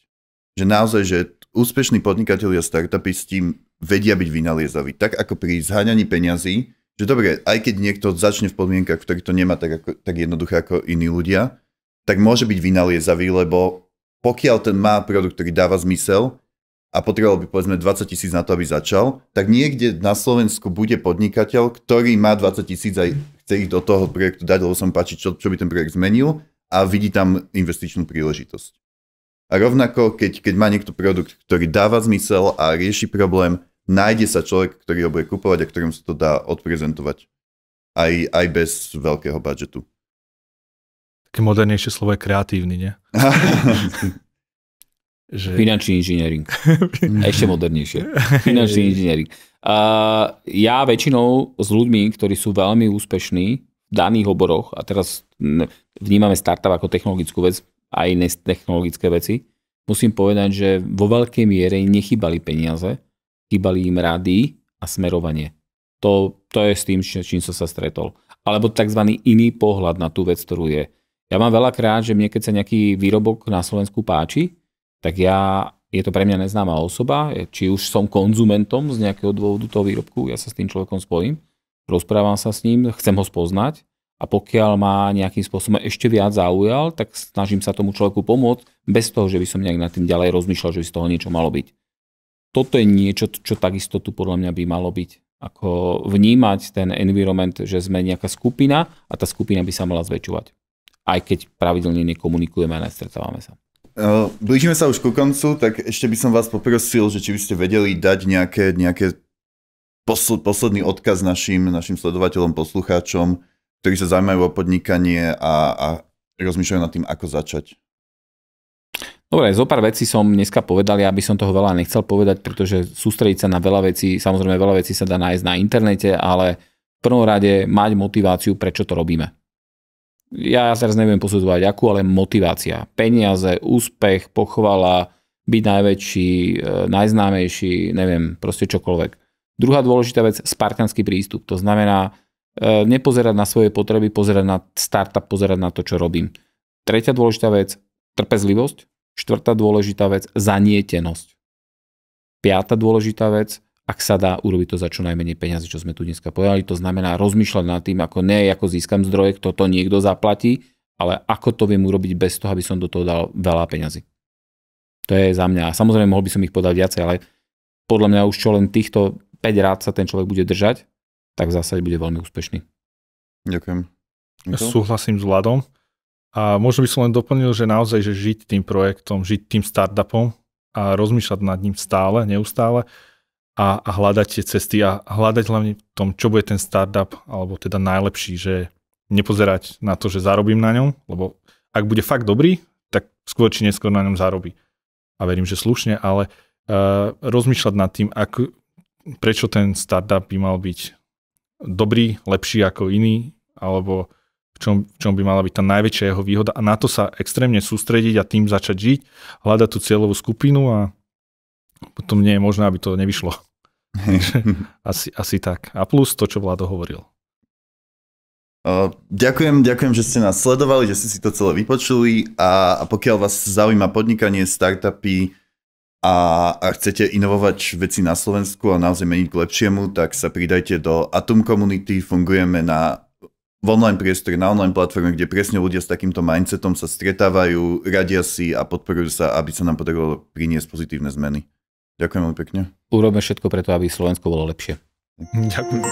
Že naozaj, že úspešní podnikatelia startupy s tým vedia byť vynaliezaví. Tak ako pri zháňaní peňazí, že dobre, aj keď niekto začne v podmienkach, v ktorých to nemá tak jednoduché ako iní ľudia, tak môže byť vynaliezavý, lebo pokiaľ ten má produkt, ktorý dáva zmysel a potreboval by povedzme 20 000 na to, aby začal, tak niekde na Slovensku bude podnikateľ, ktorý má 20 000 aj chce ich do toho projektu dať, lebo sa mu páči, čo by ten projekt zmenil a vidí tam investičnú príležitosť. A rovnako, keď má niekto produkt, ktorý dáva zmysel a rieši problém, nájde sa človek, ktorý ho bude kupovať a ktorým sa to dá odprezentovať. Aj bez veľkého budžetu. Také modernejšie slovo je kreatívny, nie? Finančný inžiniering. Ešte modernejšie. Finančný inžiniering. Ja väčšinou s ľuďmi, ktorí sú veľmi úspešní v daných oboroch, a teraz vnímame startup ako technologickú vec, aj technologické veci, musím povedať, že vo veľkej miere nechýbali peniaze, chýbali im rady a smerovanie. To je s tým, čím som sa stretol. Alebo tzv. Iný pohľad na tú vec, ktorú je. Ja mám veľakrát, že mne keď sa nejaký výrobok na Slovensku páči, tak je to pre mňa neznáma osoba, či už som konzumentom z nejakého dôvodu toho výrobku, ja sa s tým človekom spojím, rozprávam sa s ním, chcem ho spoznať a pokiaľ ma nejakým spôsobom ešte viac zaujal, tak snažím sa tomu človeku pomôcť bez toho, že by som nejak nad tým ďalej rozmýšľal, že by z toho niečo malo byť. Toto je niečo, čo takisto tu podľa mňa by malo byť. Ako vnímať ten environment, že sme nejaká skupina a tá skupina by sa mala zväčšovať. Aj keď pravidelne nekomunikujeme a nestretávame sa. Blížime sa už ku koncu, tak ešte by som vás poprosil, že či by ste vedeli dať nejaké posledný odkaz našim sledovateľom, poslucháčom, ktorí sa zaujímajú o podnikanie a rozmýšľajú nad tým, ako začať. Dobre, zo pár vecí som dneska povedal, ja by som toho veľa nechcel povedať, pretože sústrediť sa na veľa vecí, samozrejme veľa vecí sa dá nájsť na internete, ale v prvom rade mať motiváciu, prečo to robíme. Ja teraz neviem posudzovať akú, ale motivácia. Peniaze, úspech, pochvala, byť najväčší, najznámejší, neviem, proste čokoľvek. Druhá dôležitá vec, spartanský prístup. To znamená nepozerať na svoje potreby, pozerať na startup, pozerať na to, čo robím. Tretia dôležitá vec, trpezlivosť. Štvrtá dôležitá vec, zanietenosť. Piata dôležitá vec, ak sa dá urobiť to za čo najmenej peniazy, čo sme tu dneska povedali, to znamená rozmýšľať nad tým, ako nie ako získam zdroje, kto to niekto zaplatí, ale ako to viem urobiť bez toho, aby som do toho dal veľa peňazí. To je za mňa. Samozrejme, mohol by som ich podať viacej, ale podľa mňa už čo len týchto 5 rád sa ten človek bude držať, tak v zásade bude veľmi úspešný. Ďakujem. Súhlasím s Vladom. A možno by som len doplnil, že naozaj, že žiť tým projektom, žiť tým startupom a rozmýšľať nad ním stále, neustále a hľadať tie cesty a hľadať hlavne v tom, čo bude ten startup, alebo teda najlepší, že nepozerať na to, že zarobím na ňom, lebo ak bude fakt dobrý, tak skôr či neskôr na ňom zarobí. A verím, že slušne, ale rozmýšľať nad tým, prečo ten startup by mal byť dobrý, lepší ako iný, alebo v čom by mala byť tá najväčšia jeho výhoda a na to sa extrémne sústrediť a tým začať žiť, hľadať tú cieľovú skupinu a potom nie je možné, aby to nevyšlo. asi tak. A plus to, čo Vlado hovoril. Ďakujem, že ste nás sledovali, že ste si to celé vypočuli a pokiaľ vás zaujíma podnikanie, startupy a chcete inovovať veci na Slovensku a naozaj meniť k lepšiemu, tak sa pridajte do Atom Community. Fungujeme v online priestore, na online platforme, kde presne ľudia s takýmto mindsetom sa stretávajú, radia si a podporujú sa, aby sa nám podarilo priniesť pozitívne zmeny. Ďakujem veľmi pekne. Urobme všetko preto, aby Slovensko bolo lepšie. Ďakujem.